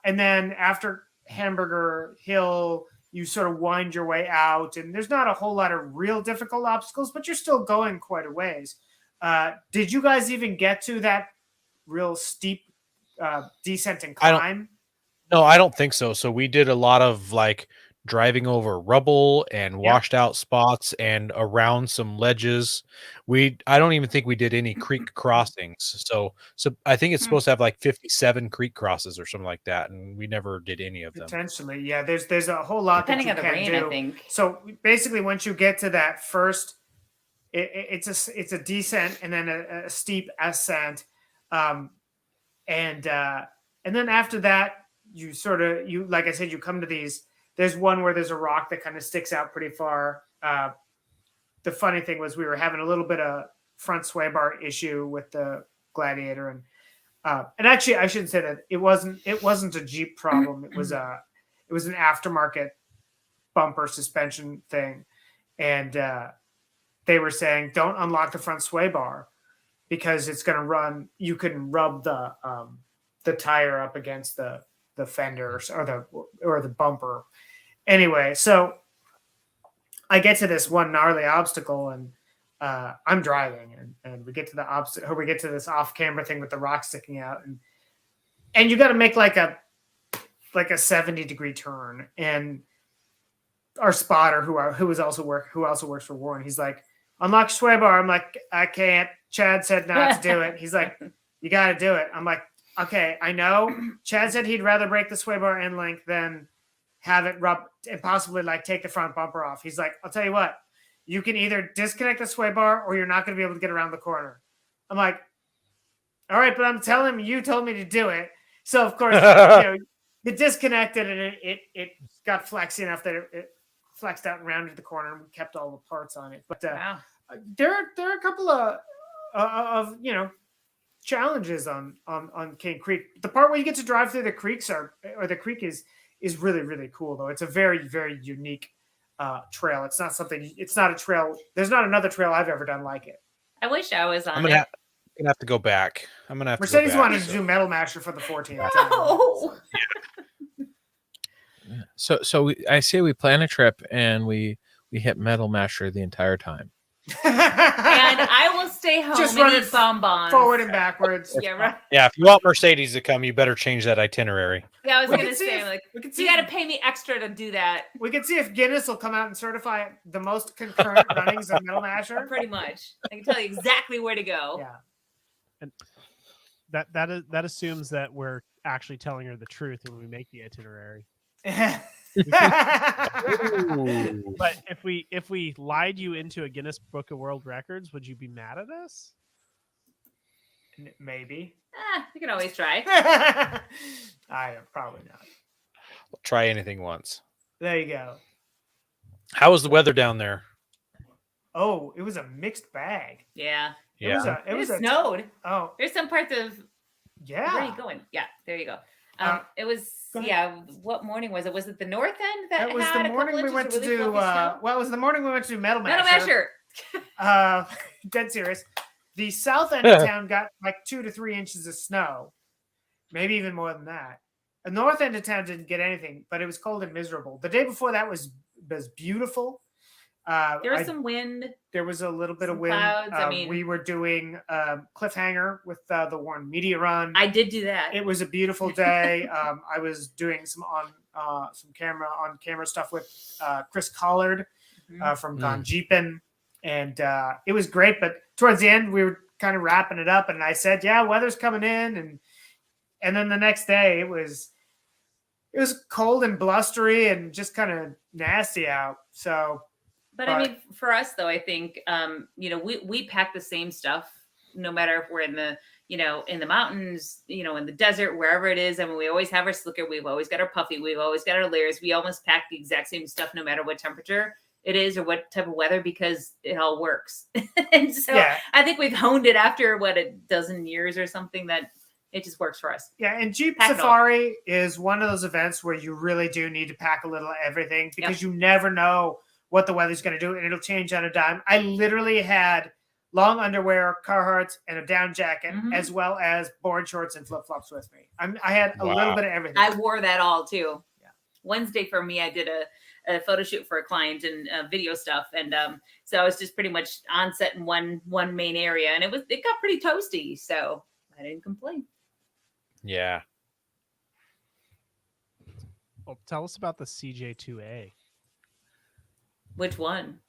then after Hamburger Hill, you sort of wind your way out, and there's not a whole lot of real difficult obstacles, but you're still going quite a ways. Did you guys even get to that real steep descent and climb? No, I don't think so. So we did a lot of like driving over rubble and washed out spots and around some ledges. I don't even think we did any creek crossings. So I think it's supposed to have like 57 creek crosses or something like that, and we never did any of them. Potentially, yeah. There's a whole lot depending that you on the can rain, do. I think. So basically, once you get to that first, it's a descent and then a steep ascent, and then after that, you like I said, you come to these. There's one where there's a rock that kind of sticks out pretty far. The funny thing was we were having a little bit of front sway bar issue with the Gladiator, and actually I shouldn't say that it wasn't a Jeep problem. It was an aftermarket bumper suspension thing, and they were saying don't unlock the front sway bar because it's going to run. You can rub the tire up against the fenders or the bumper. Anyway, so I get to this one gnarly obstacle, and I'm driving, and we get to the obstacle, or we get to this off-camera thing with the rock sticking out, and you got to make like a 70-degree turn. And our spotter, who also works for Warren, he's like, unlock sway bar. I'm like, I can't. Chad said not to do it. He's like, you got to do it. I'm like, okay, I know. Chad said he'd rather break the sway bar end length than have it rub and possibly like take the front bumper off. He's like, I'll tell you what, you can either disconnect the sway bar or you're not going to be able to get around the corner. I'm like, all right, but I'm telling him you told me to do it. So of course, you disconnected and it got flexy enough that it flexed out and rounded the corner, and we kept all the parts on it. But there are a couple of challenges on Cane Creek. The part where you get to drive through the creeks the creek is really, really cool, though. It's a very, very unique trail. It's not a trail. There's not another trail I've ever done like it. I wish I was on I'm gonna have to go back. Mercedes wanted to do Metal Masher for the 14th time. No. So I say we plan a trip and we hit Metal Masher the entire time. And I will stay home Just and run eat it bonbons. forward and backwards. Yeah, right. Yeah, if you want Mercedes to come, you better change that itinerary. Yeah, I was We gonna can see say, if- like, we can see you got to if- pay me extra to do that. We can see if Guinness will come out and certify the most concurrent runnings of Metal Masher. Pretty much, I can tell you exactly where to go. Yeah. That assumes that we're actually telling her the truth when we make the itinerary. But if we lied you into a Guinness Book of World Records, would you be mad at us? Maybe. You can always try. I am probably not. try anything once. There you go. How was the weather down there? Oh, it was a mixed bag. Yeah. It was Yeah. a. It was a. snowed. Oh, There's some parts of yeah. where are you going? Yeah, there you go. It was go ahead. yeah. What morning was it? Was it the north end that That was had the a morning couple we inches went of to really do. fluffy snow? Well, it was the morning we went to do Metal Metal Masher. Masher. Dead serious. The south end of town got like 2 to 3 inches of snow, maybe even more than that. The north end of town didn't get anything, but it was cold and miserable. The day before that was beautiful. There was some wind. There was a little bit of some wind. clouds. I mean, we were doing Cliffhanger with the Warren Media Run. I did do that. It was a beautiful day. I was doing some camera stuff with Chris Collard from Gone Jeepin', and it was great. But towards the end, we were kind of wrapping it up, and I said, "Yeah, weather's coming in," and then the next day it was cold and blustery and just kind of nasty out. So. But I mean, for us though, I think we pack the same stuff no matter if we're in the in the mountains, in the desert, wherever it is. I mean, we always have our slicker, we've always got our puffy, we've always got our layers. We almost pack the exact same stuff no matter what temperature it is or what type of weather, because it all works. And so I think we've honed it after a dozen years or something that it just works for us. Yeah, and Jeep Safari is one of those events where you really do need to pack a little of everything, because you never know what the weather's going to do, and it'll change on a dime. I literally had long underwear, Carhartts, and a down jacket, as well as board shorts and flip-flops with me. I had a little bit of everything. I wore that all too. Yeah. Wednesday for me, I did a photo shoot for a client and video stuff, and so I was just pretty much on set in one main area, and it got pretty toasty, so I didn't complain. Yeah. Well, tell us about the CJ2A. Which one?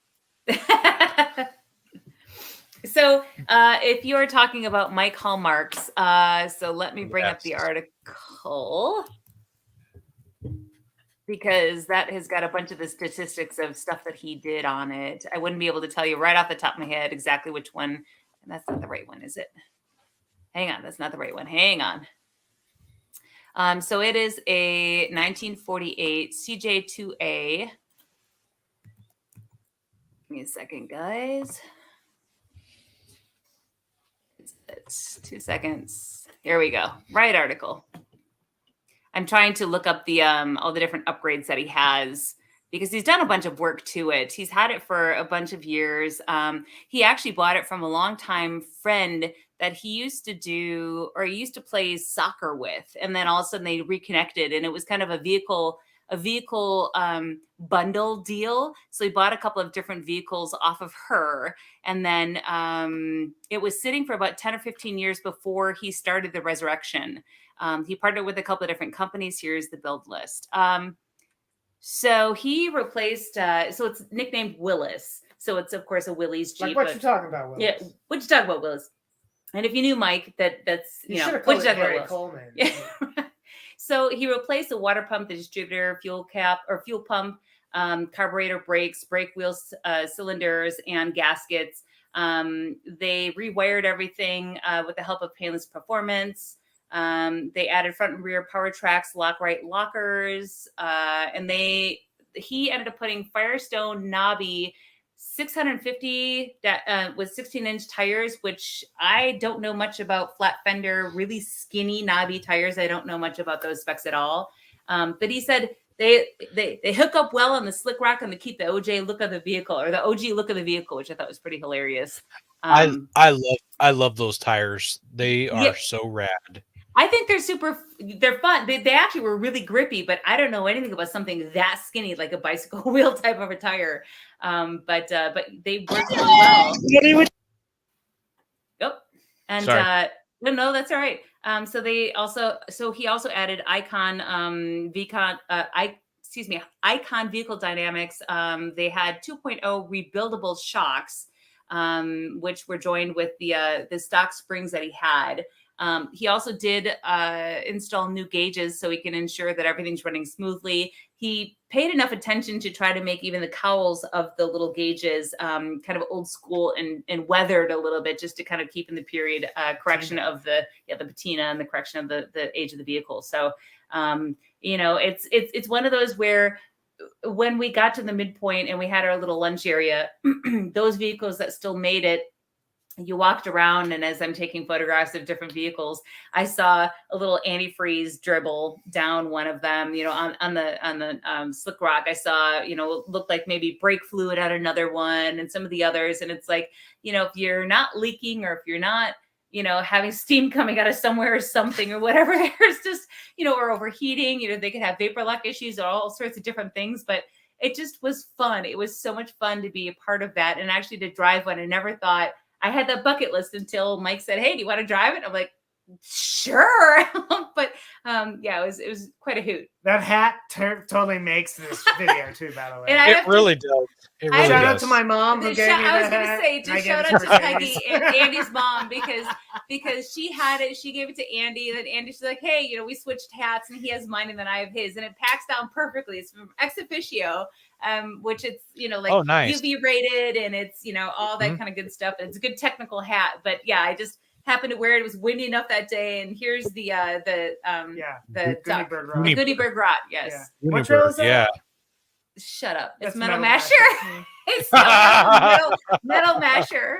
So if you're talking about Mike Hallmark's, so let me bring up the article, because that has got a bunch of the statistics of stuff that he did on it. I wouldn't be able to tell you right off the top of my head exactly which one. And that's not the right one, is it? Hang on, that's not the right one. Hang on. So it is a 1948 CJ2A. Give me a second, guys. It's 2 seconds. Here we go. Right article. I'm trying to look up the all the different upgrades that he has, because he's done a bunch of work to it. He's had it for a bunch of years. He actually bought it from a longtime friend that he used to play soccer with, and then all of a sudden they reconnected, and it was kind of a vehicle bundle deal. So he bought a couple of different vehicles off of her, and then it was sitting for about 10 or 15 years before he started the Resurrection. He partnered with a couple of different companies. Here's the build list. So he replaced, so it's nicknamed Willis. So it's, of course, a Willys Jeep. Like what you talking about, Willis? Yeah, what you talking about, Willis? And if you knew Mike, that's, you know, what you talking about, Coleman. Yeah. So he replaced the water pump, the distributor, fuel cap or fuel pump, carburetor, brakes, brake wheels, cylinders, and gaskets. They rewired everything with the help of Painless Performance. They added front and rear power tracks, Lock-Right lockers, and he ended up putting Firestone knobby 650 with 16-inch tires, which I don't know much about. Flat fender, really skinny knobby tires. I don't know much about those specs at all. But he said they hook up well on the slick rock and they keep the OJ look of the vehicle, or the OG look of the vehicle, which I thought was pretty hilarious. I love those tires. They are so rad. I think they're fun. They actually were really grippy, but I don't know anything about something that skinny, like a bicycle wheel type of a tire. But they work really well. Yep. And no, that's all right. So he also added Icon Icon Vehicle Dynamics. They had 2.0 rebuildable shocks, which were joined with the stock springs that he had. He also did install new gauges so he can ensure that everything's running smoothly. he paid enough attention to try to make even the cowls of the little gauges kind of old school and weathered a little bit, just to kind of keep in the period correction of the patina and the correction of the age of the vehicle. So it's one of those where when we got to the midpoint and we had our little lunch area, those vehicles that still made it, you walked around, and as I'm taking photographs of different vehicles, I saw a little antifreeze dribble down one of them, on the slick rock. I saw, looked like maybe brake fluid on another one and some of the others. And it's like, if you're not leaking, or if you're not, having steam coming out of somewhere or something or whatever, there's just, or overheating, they could have vapor lock issues or all sorts of different things, but it just was fun. It was so much fun to be a part of that. And actually to drive one. I never thought I had that bucket list until Mike said, "Hey, do you want to drive it?" I'm like, "Sure." But it was quite a hoot. That hat totally makes this video too, by the way. And It really does. It really Shout does. out to my mom who gave me I was that going to hat. say, just I shout gave out it to her Peggy face. and Andy's mom, because she had it. She gave it to Andy, and then Andy, she's like, "Hey, we switched hats, and he has mine, and then I have his, and it packs down perfectly." It's from Ex Officio, which it's like nice. UV rated, and it's all that kind of good stuff. It's a good technical hat, but yeah, I just happened to wear it. It was windy enough that day, and here's the Goody Bird Rock. Goody Bird Rot. Yes. Yeah. What trail is that? Yeah. Shut up. That's It's Metal Metal Masher. It's metal Masher.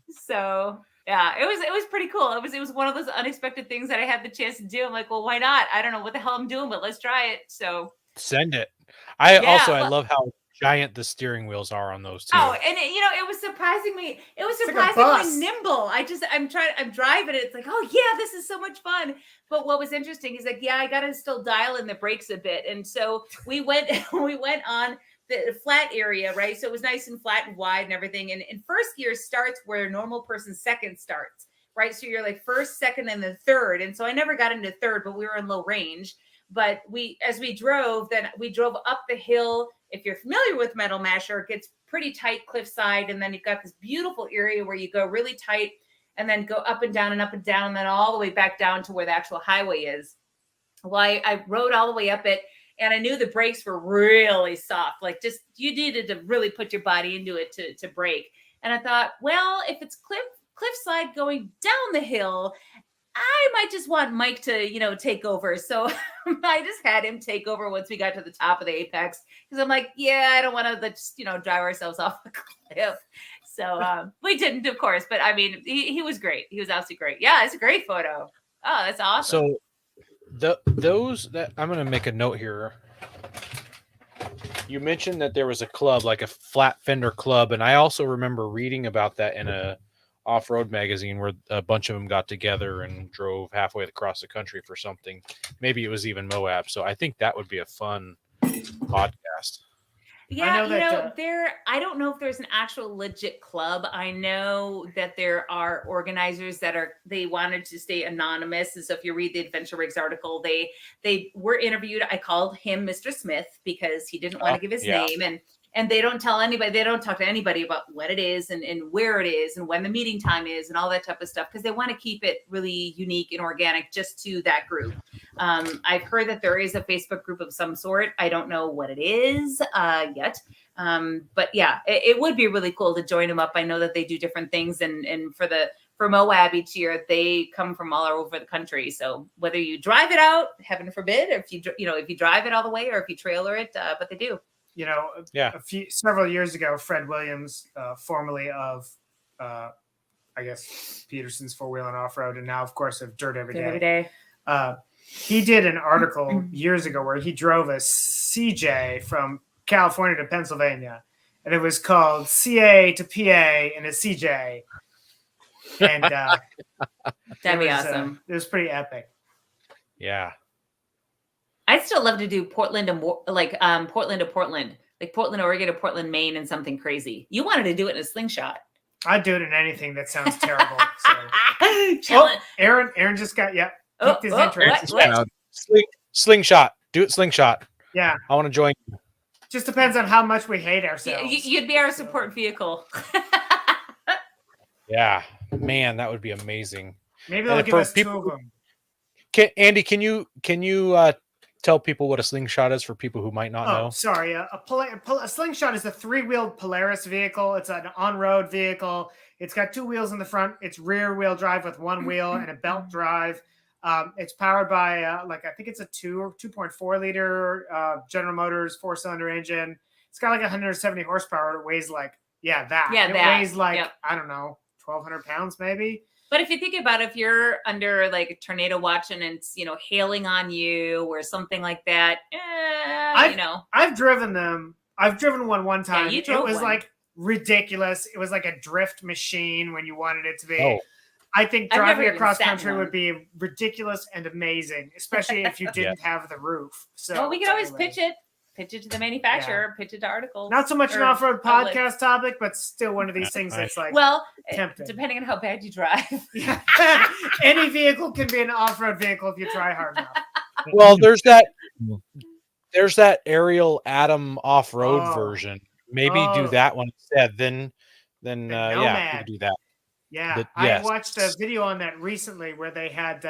So yeah, it was pretty cool. It was one of those unexpected things that I had the chance to do. I'm like, well, why not? I don't know what the hell I'm doing, but let's try it. So Send it. I love how giant the steering wheels are on those too. Oh, and it was surprisingly like a bus. nimble. I'm driving it. It's like, oh yeah, this is so much fun. But what was interesting is like, yeah, I got to still dial in the brakes a bit. And so we went on the flat area, right? So it was nice and flat and wide and everything. And first gear starts where a normal person's second starts, right? So you're like first, second, and then third. And so I never got into third, but we were in low range. But as we drove up the hill. If you're familiar with Metal Masher, it gets pretty tight cliffside, and then you've got this beautiful area where you go really tight and then go up and down, and then all the way back down to where the actual highway is. Well, I rode all the way up it, and I knew the brakes were really soft. Like just you needed to really put your body into it to brake. And I thought, well, if it's cliffside going down the hill, I might just want Mike to, take over. So I just had him take over once we got to the top of the apex, because I'm like, yeah, I don't want to just, drive ourselves off a cliff. So we didn't, of course, but I mean, he was great. He was absolutely great. Yeah, it's a great photo. Oh, that's awesome. So those that I'm going to make a note here. You mentioned that there was a club, like a flat fender club. And I also remember reading about that in a off-road magazine where a bunch of them got together and drove halfway across the country for something. Maybe it was even Moab. So I think that would be a fun podcast. Yeah, I don't know if there's an actual legit club. I know that there are organizers they wanted to stay anonymous. And so if you read the Adventure Rigs article, they were interviewed. I called him Mr. Smith because he didn't want to give his name, and they don't tell anybody, they don't talk to anybody about what it is and where it is and when the meeting time is and all that type of stuff, because they want to keep it really unique and organic just to that group. I've heard that there is a Facebook group of some sort. I don't know what it is yet. But yeah, it would be really cool to join them up. I know that they do different things, and for Moab each year, they come from all over the country. So whether you drive it out, heaven forbid, or if you drive it all the way, or if you trailer it, but they do. Several years ago, Fred Williams, formerly of, I guess, Peterson's Four Wheel and Off Road, and now, of course, of Dirt Every Day. He did an article years ago where he drove a CJ from California to Pennsylvania, and it was called CA to PA in a CJ. And that'd be awesome. It was pretty epic. Yeah. I'd still love to do Portland to Portland, like Portland, Oregon to Portland, Maine, and something crazy. You wanted to do it in a slingshot. I'd do it in anything that sounds terrible. Aaron just got piqued his interest. What? Slingshot. Do it slingshot. Yeah. I want to join you. Just depends on how much we hate ourselves. You'd be our support vehicle. Yeah. Man, that would be amazing. Maybe they'll give us two of them. Andy, can you tell people what a slingshot is for people who might not know? Sorry. A slingshot is a 3-wheeled Polaris vehicle. It's an on-road vehicle. It's got 2 wheels in the front. It's rear-wheel drive with 1 wheel and a belt drive. It's powered by I think it's a 2.4 liter General Motors 4-cylinder engine. It's got like 170 horsepower. It weighs like weighs like I don't know, 1,200 pounds maybe. But if you think about it, if you're under like a tornado watch and it's, hailing on you or something like that, I've driven them. I've driven one time. Yeah, you drove it was one. like ridiculous. It was like a drift machine when you wanted it to be. Oh. I think I've never driving even across sat in country one. would be ridiculous and amazing, especially if you didn't have the roof. So we could always anyway. pitch it to the manufacturer, pitch it to articles. Not so much an or off-road outlets. podcast topic, but still one of these things that's like Well, tempting. depending on how bad you drive. Yeah. Any vehicle can be an off-road vehicle if you try hard enough. Well, there's that Ariel Atom off-road version. Maybe do that one instead. Then you Nomad. can do that. Yeah, But I yes. watched a video on that recently where they had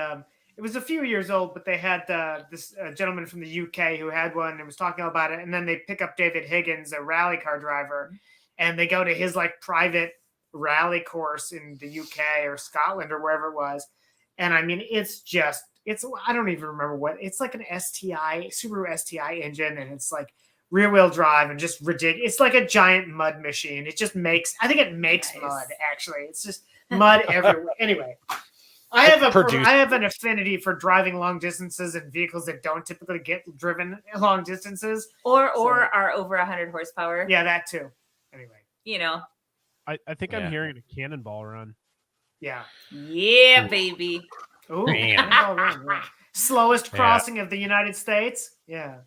it was a few years old, but they had this gentleman from the UK who had one and was talking about it. And then they pick up David Higgins, a rally car driver, and they go to his like private rally course in the UK or Scotland or wherever it was. And I mean, it's I don't even remember what it's like, an Subaru STI engine, and it's like rear wheel drive and just ridiculous. It's like a giant mud machine. It just makes mud. Actually, it's just mud everywhere. Anyway, I have an affinity for driving long distances in vehicles that don't typically get driven long distances, or are over 100 horsepower. Yeah, that too. Anyway, I think I'm hearing a cannonball run. Yeah, baby. Ooh, cannonball run, right. Slowest crossing of the United States. Yeah.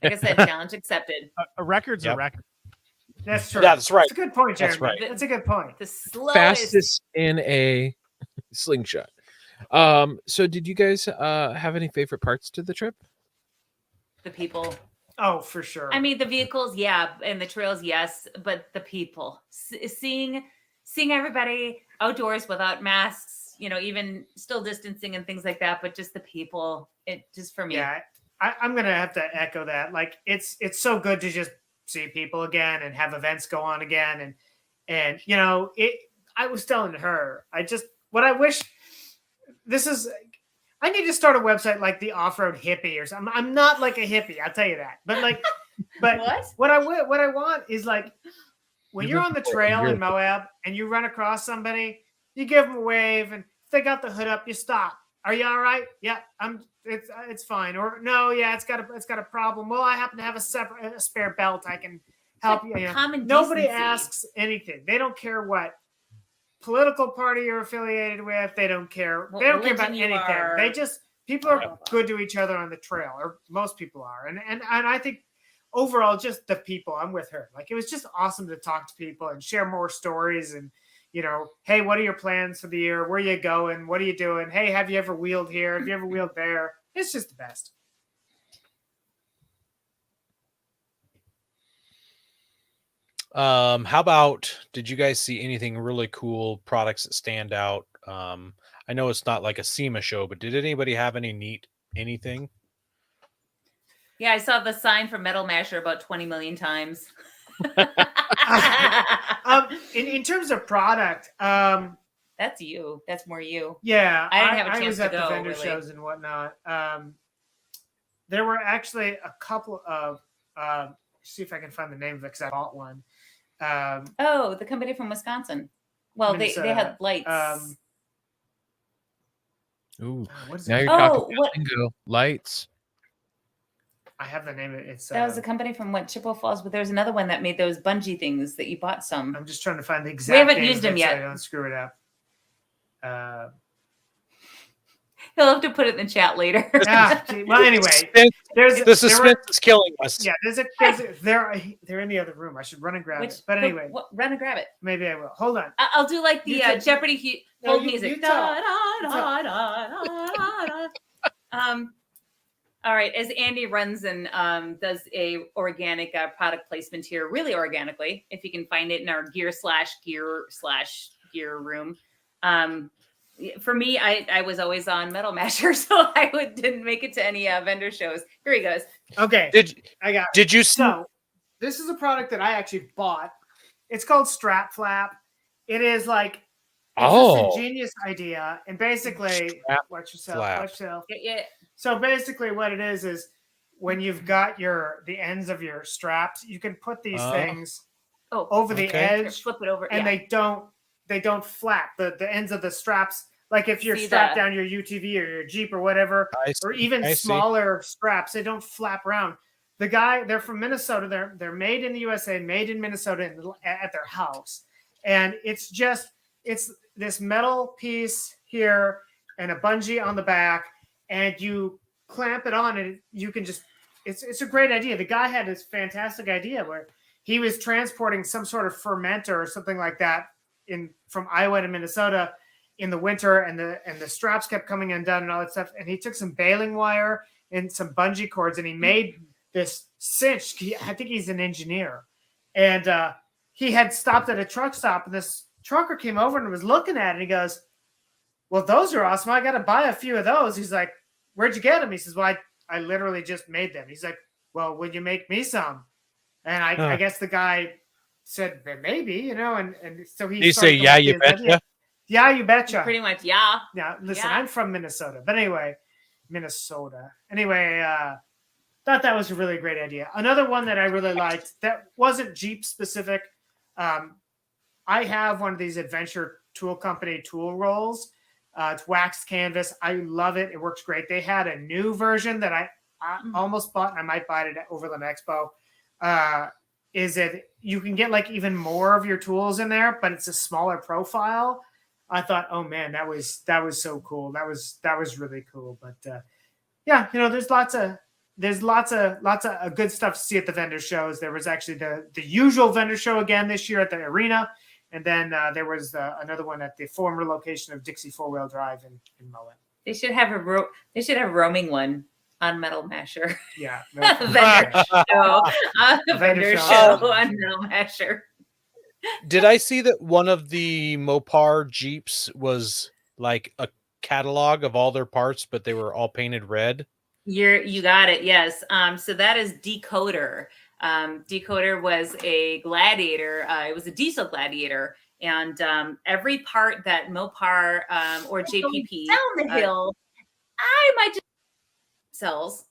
Like I said, challenge accepted. A record's a record. That's true. Yeah, that's right. That's a good point, Jeremy. That's right. That's a good point. The slowest. Fastest in a slingshot. So did you guys have any favorite parts to the trip? The people. Oh, for sure. I mean, the vehicles, and the trails, yes, but the people. Seeing everybody outdoors without masks, even still distancing and things like that, but just the people. It just for me. Yeah, I'm gonna have to echo that. Like, it's so good to just see people again and have events go on again, and I was telling her, I wish. I need to start a website like the Off-Road Hippie or something. I'm not like a hippie, I'll tell you that. But what I want is like when you're on the trail in Moab and you run across somebody, you give them a wave, and if they got the hood up, you stop. Are you all right? Yeah, it's fine. Or no, yeah, it's got a problem. Well, I happen to have a spare belt. I can help you. Nobody decency. asks anything. They don't care what political party you're affiliated with. They don't care. They don't care about anything. People are good to each other on the trail, or most people are. And I think overall, just the people. I'm with her. Like, it was just awesome to talk to people and share more stories. And hey, what are your plans for the year? Where are you going? What are you doing? Hey, have you ever wheeled here? Have you ever wheeled there? It's just the best. How about, did you guys see anything really cool products that stand out? I know it's not like a SEMA show, but did anybody have any neat anything? Yeah, I saw the sign for Metal Masher about 20 million times. In terms of product, that's you. That's more you. Yeah, I didn't have a chance I was to at go, the vendor really. shows and whatnot. There were actually a couple of. See if I can find the name of it, because I bought one. The company from Wisconsin. Well, they had lights. Ooh, what is now it? you're talking lingo. Lights. I have the name of it. It's that was a company from Chippewa Falls, but there's another one that made those bungee things that you bought some. I'm just trying to find the exact. We haven't name used of it them yet. So I don't screw it up. He'll have to put it in the chat later. Well, anyway, the suspense is killing us. Yeah, they're in the other room. I should run and grab it. But anyway, run and grab it. Maybe I will. Hold on. I'll do like the Jeopardy hold music. All right. As Andy runs and does a organic product placement here, really organically, if you can find it in our gear room. For me, I was always on Metal Masher, so didn't make it to any vendor shows. Here he goes. Okay, I got it. Did you see? So this is a product that I actually bought. It's called Strap Flap. It is like this ingenious idea, and basically, watch yourself. Yeah. So basically, what it is when you've got the ends of your straps, you can put these things over the edge, flip it over, and they don't flap. The ends of the straps, like if you're strapped down your UTV or your Jeep or whatever, or even smaller straps, they don't flap around. The guy, they're from Minnesota. They're made in the USA, made in Minnesota at their house. And it's this metal piece here and a bungee on the back, and you clamp it on, and you can just, it's a great idea. The guy had this fantastic idea where he was transporting some sort of fermenter or something like that from Iowa to Minnesota in the winter, and the straps kept coming undone and all that stuff. And he took some baling wire and some bungee cords, and he made this cinch. I think he's an engineer, and he had stopped at a truck stop, and this trucker came over and was looking at it. And he goes, "Well, those are awesome. I got to buy a few of those." He's like, "Where'd you get them?" He says, "Well, I literally just made them." He's like, "Well, would you make me some?" And I guess the guy said, "Maybe," and so he. Did you say, "Yeah, you betcha"? Yeah, you betcha. Pretty much, yeah. Yeah, listen, I'm from Minnesota, but anyway, Minnesota. Anyway, thought that was a really great idea. Another one that I really liked that wasn't Jeep specific. I have one of these Adventure Tool Company tool rolls. It's waxed canvas. I love it. It works great. They had a new version that I almost bought, and I might buy it at Overland Expo. Is it you can get like even more of your tools in there, but it's a smaller profile. I thought, oh man, that was so cool. That was really cool. But yeah, there's lots of good stuff to see at the vendor shows. There was actually the usual vendor show again this year at the arena, and then there was another one at the former location of Dixie 4-Wheel Drive in Mullen. They should have a roaming one on Metal Masher. Yeah, vendor show. Vendor show on Metal Masher. Did I see that one of the Mopar Jeeps was like a catalog of all their parts, but they were all painted red? You got it. Yes. So that is Decoder. Decoder was a Gladiator. It was a diesel Gladiator, and every part that Mopar or JPP down the hill, I might just sells.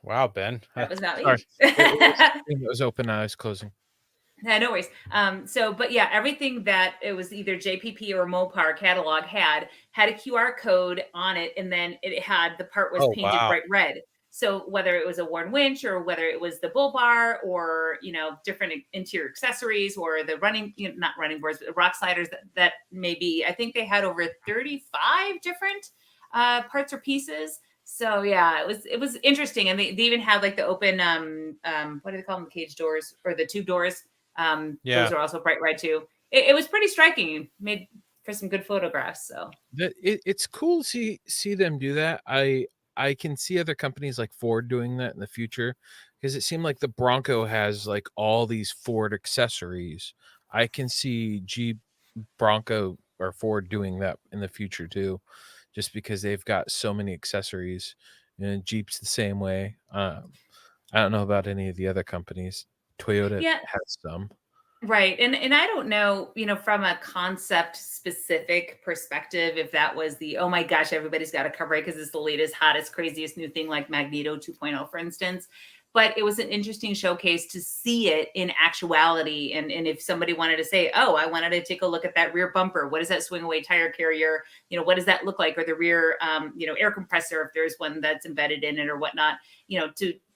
Wow, Ben. That was not me. It was open. I was closing. Yeah, no worries. But yeah, everything that it was either JPP or Mopar catalog had a QR code on it, and then it had the part was painted bright red. So whether it was a worn winch or whether it was the bull bar or different interior accessories or the running, not running boards, but rock sliders that maybe I think they had over 35 different parts or pieces. So yeah, it was interesting, and they even had like the open what do they call them, the cage doors or the tube doors. Those are also bright red too. It was pretty striking. Made for some good photographs. So it's cool to see them do that. I can see other companies like Ford doing that in the future, because it seemed like the Bronco has like all these Ford accessories. I can see Jeep, Bronco, or Ford doing that in the future too, just because they've got so many accessories. And Jeep's the same way. I don't know about any of the other companies. Toyota has some. Right. And I don't know, from a concept specific perspective, if that was oh my gosh, everybody's got to cover it because it's the latest, hottest, craziest new thing like Magneto 2.0, for instance. But it was an interesting showcase to see it in actuality. And if somebody wanted to say, oh, I wanted to take a look at that rear bumper. What is that swing away tire carrier? What does that look like? Or the rear, air compressor, if there's one that's embedded in it or whatnot,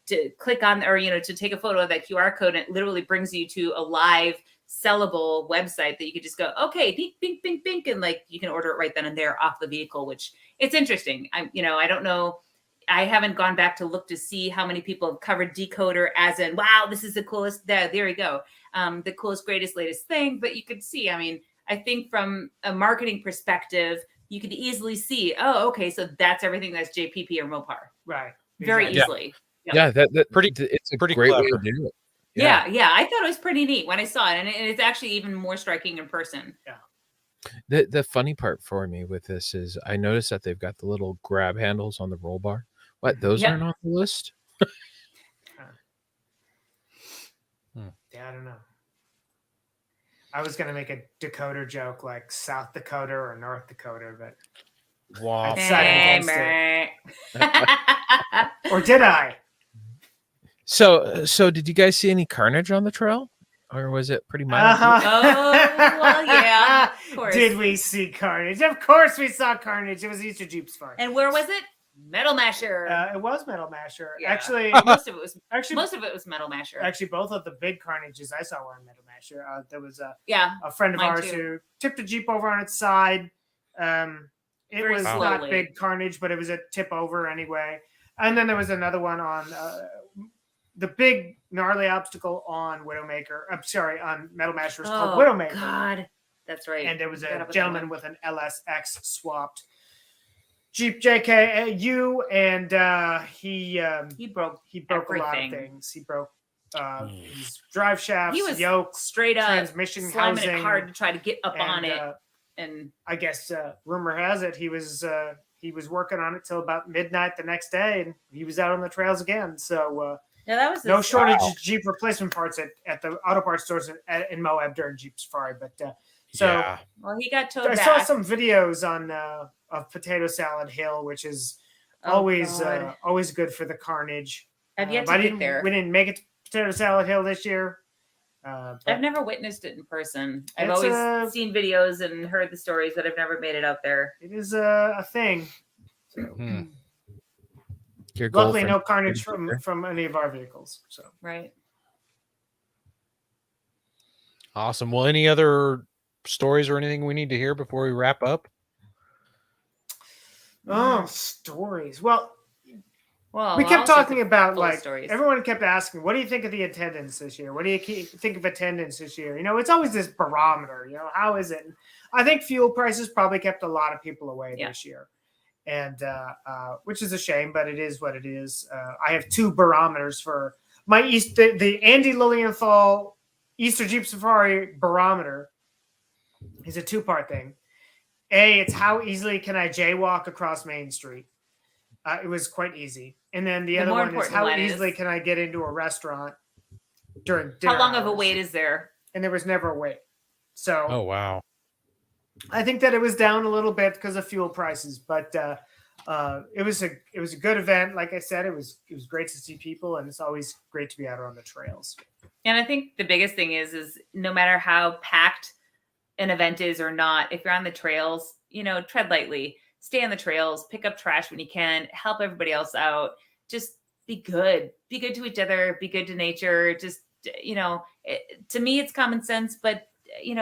to click on or, to take a photo of that QR code, and it literally brings you to a live sellable website that you could just go, okay, bink, bink, bink, bink. And like, you can order it right then and there off the vehicle, which it's interesting. I don't know. I haven't gone back to look to see how many people have covered Decoder as in, wow, this is the coolest. There you go. The coolest, greatest, latest thing. But you could see, I think from a marketing perspective, you could easily see, oh, okay, so that's everything that's JPP or Mopar. Right. Very easily. Yeah, that pretty. It's a pretty great clever way to do it. Yeah. I thought it was pretty neat when I saw it, and it's actually even more striking in person. Yeah. The funny part for me with this is I noticed that they've got the little grab handles on the roll bar. What, those Yep. aren't on the list? Yeah, I don't know. I was gonna make a Dakota joke like South Dakota or North Dakota, but Wow. I decided against it. Or did I? So did you guys see any carnage on the trail? Or was it pretty mild? Oh, well, yeah, of course. Did we see carnage? Of course we saw carnage. It was Easter Jeep's Far. And where was it? Metal Masher. It was Metal Masher. Yeah. Actually, most of it was Metal Masher. Actually, both of the big carnages I saw were in Metal Masher. There was a friend of mine ours too. who tipped a Jeep over on its side. It Very was slowly. not big carnage, but it was a tip over anyway. And then there was another one on the big gnarly obstacle on Widowmaker. I'm sorry, on Metal Masher was called Widowmaker. God, that's right. And there was Forgot a about that gentleman one. with an LSX swapped Jeep JKU, and he broke a lot of everything. things. He broke his drive shafts, He was yokes, straight up transmission slamming housing, it hard to try to get up on and, it. And I guess rumor has it he was working on it till about midnight the next day, and he was out on the trails again. So that was no shortage of Jeep replacement parts at the auto parts stores in Moab during Jeep Safari. But well, he got towed I back. saw some videos on of Potato Salad Hill, which is always good for the carnage. I've yet to get there. We didn't make it to Potato Salad Hill this year. I've never witnessed it in person. I've always seen videos and heard the stories, but I've never made it out there. It is a thing. So, Your luckily, girlfriend- no carnage from any of our vehicles. So Right. Awesome. Well, any other stories or anything we need to hear before we wrap up? Oh, stories. Well, Well, we kept talking about full of like stories. everyone kept asking, "What do you think of the attendance this year? What do you think of attendance this year?" You know, it's always this barometer. You know, how is it? And I think fuel prices probably kept a lot of people away this year, and which is a shame, but it is what it is. I have two barometers for my the Andy Lilienthal Easter Jeep Safari barometer. Is a two-part thing. A, it's how easily can I jaywalk across Main Street? It was quite easy. And then the other more one is important how one easily is- can I get into a restaurant during dinner How long of a hours? wait is there? And there was never a wait. So Oh, wow. I think that it was down a little bit because of fuel prices, but it was a good event. Like I said, it was great to see people, and it's always great to be out on the trails. And I think the biggest thing is no matter how packed an event is or not, if you're on the trails, tread lightly, stay on the trails, pick up trash when you can, help everybody else out. Just be good to each other, be good to nature. Just, to me, it's common sense, but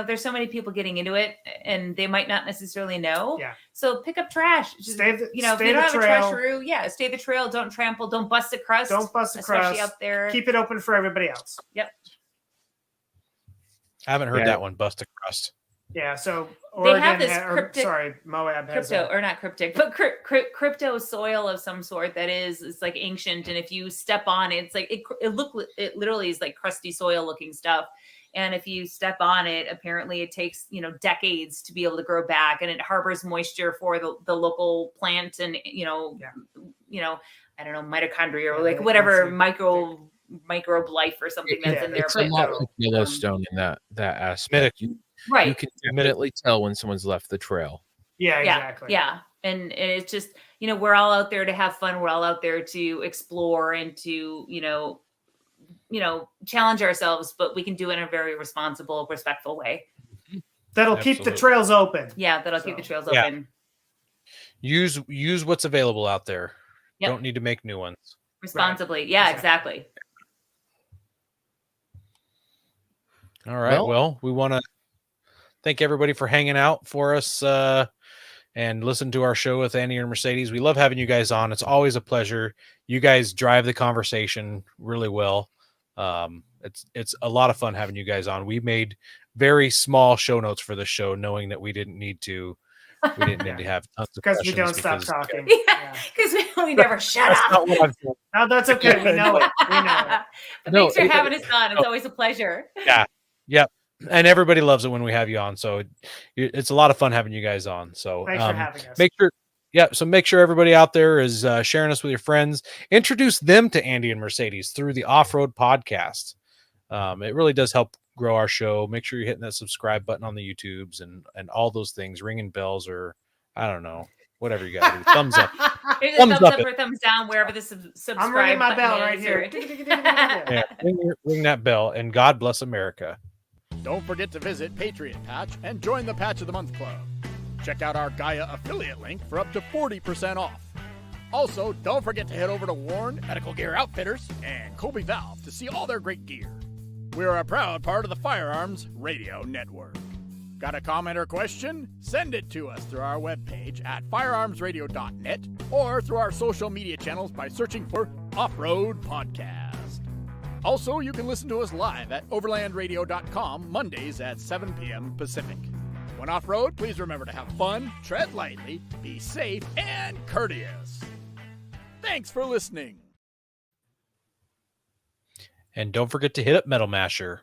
there's so many people getting into it and they might not necessarily know. Yeah. So pick up trash. Just, Stay if you don't have a trash route, stay the trail. Don't trample. Don't bust the crust. Don't bust the crust. Especially up there. Keep it open for everybody else. Yep. I haven't heard that one, bust a crust. Yeah, so they have this Moab has crypto, or not cryptic, but crypto soil of some sort that it's like ancient, and if you step on it, it's like it literally is like crusty soil looking stuff. And if you step on it, apparently it takes decades to be able to grow back, and it harbors moisture for the local plant, and I don't know, mitochondria or like whatever microbe life or something that's in there. It's a lot like Yellowstone in that aspect. Right. You can definitely tell when someone's left the trail. Yeah, exactly. Yeah. And it's just, we're all out there to have fun. We're all out there to explore and to, challenge ourselves, but we can do it in a very responsible, respectful way. That'll keep the trails open. Yeah, that'll keep the trails open. Use what's available out there. Yep. Don't need to make new ones. Responsibly. Right. Yeah, exactly. All right. Well, we want to thank everybody for hanging out for us and listen to our show with Andy and Mercedes. We love having you guys on. It's always a pleasure. You guys drive the conversation really well. It's a lot of fun having you guys on. We made very small show notes for the show, knowing that we didn't need to have tons of questions. Because we don't stop talking. Yeah, because we never shut up. No, that's okay. We know it. But thanks for having us on. It's always a pleasure. Yeah. Yep. and everybody loves it when we have you on. So it's a lot of fun having you guys on. So Thanks for having us. make sure everybody out there is sharing us with your friends. Introduce them to Andy and Mercedes through the Off-Road Podcast. It really does help grow our show. Make sure you're hitting that subscribe button on the YouTubes and all those things, ringing bells, or I don't know, whatever you got to do. Thumbs up. Thumbs up or thumbs down, wherever the subscribe. I'm ringing my bell right or... here. Yeah, ring that bell, and God bless America. Don't forget to visit Patriot Patch and join the Patch of the Month Club. Check out our Gaia affiliate link for up to 40% off. Also, don't forget to head over to Warren, Medical Gear Outfitters, and Colby Valve to see all their great gear. We're a proud part of the Firearms Radio Network. Got a comment or question? Send it to us through our webpage at firearmsradio.net or through our social media channels by searching for Off-Road Podcast. Also, you can listen to us live at overlandradio.com Mondays at 7 p.m. Pacific. When off-road, please remember to have fun, tread lightly, be safe, and courteous. Thanks for listening. And don't forget to hit up Metal Masher.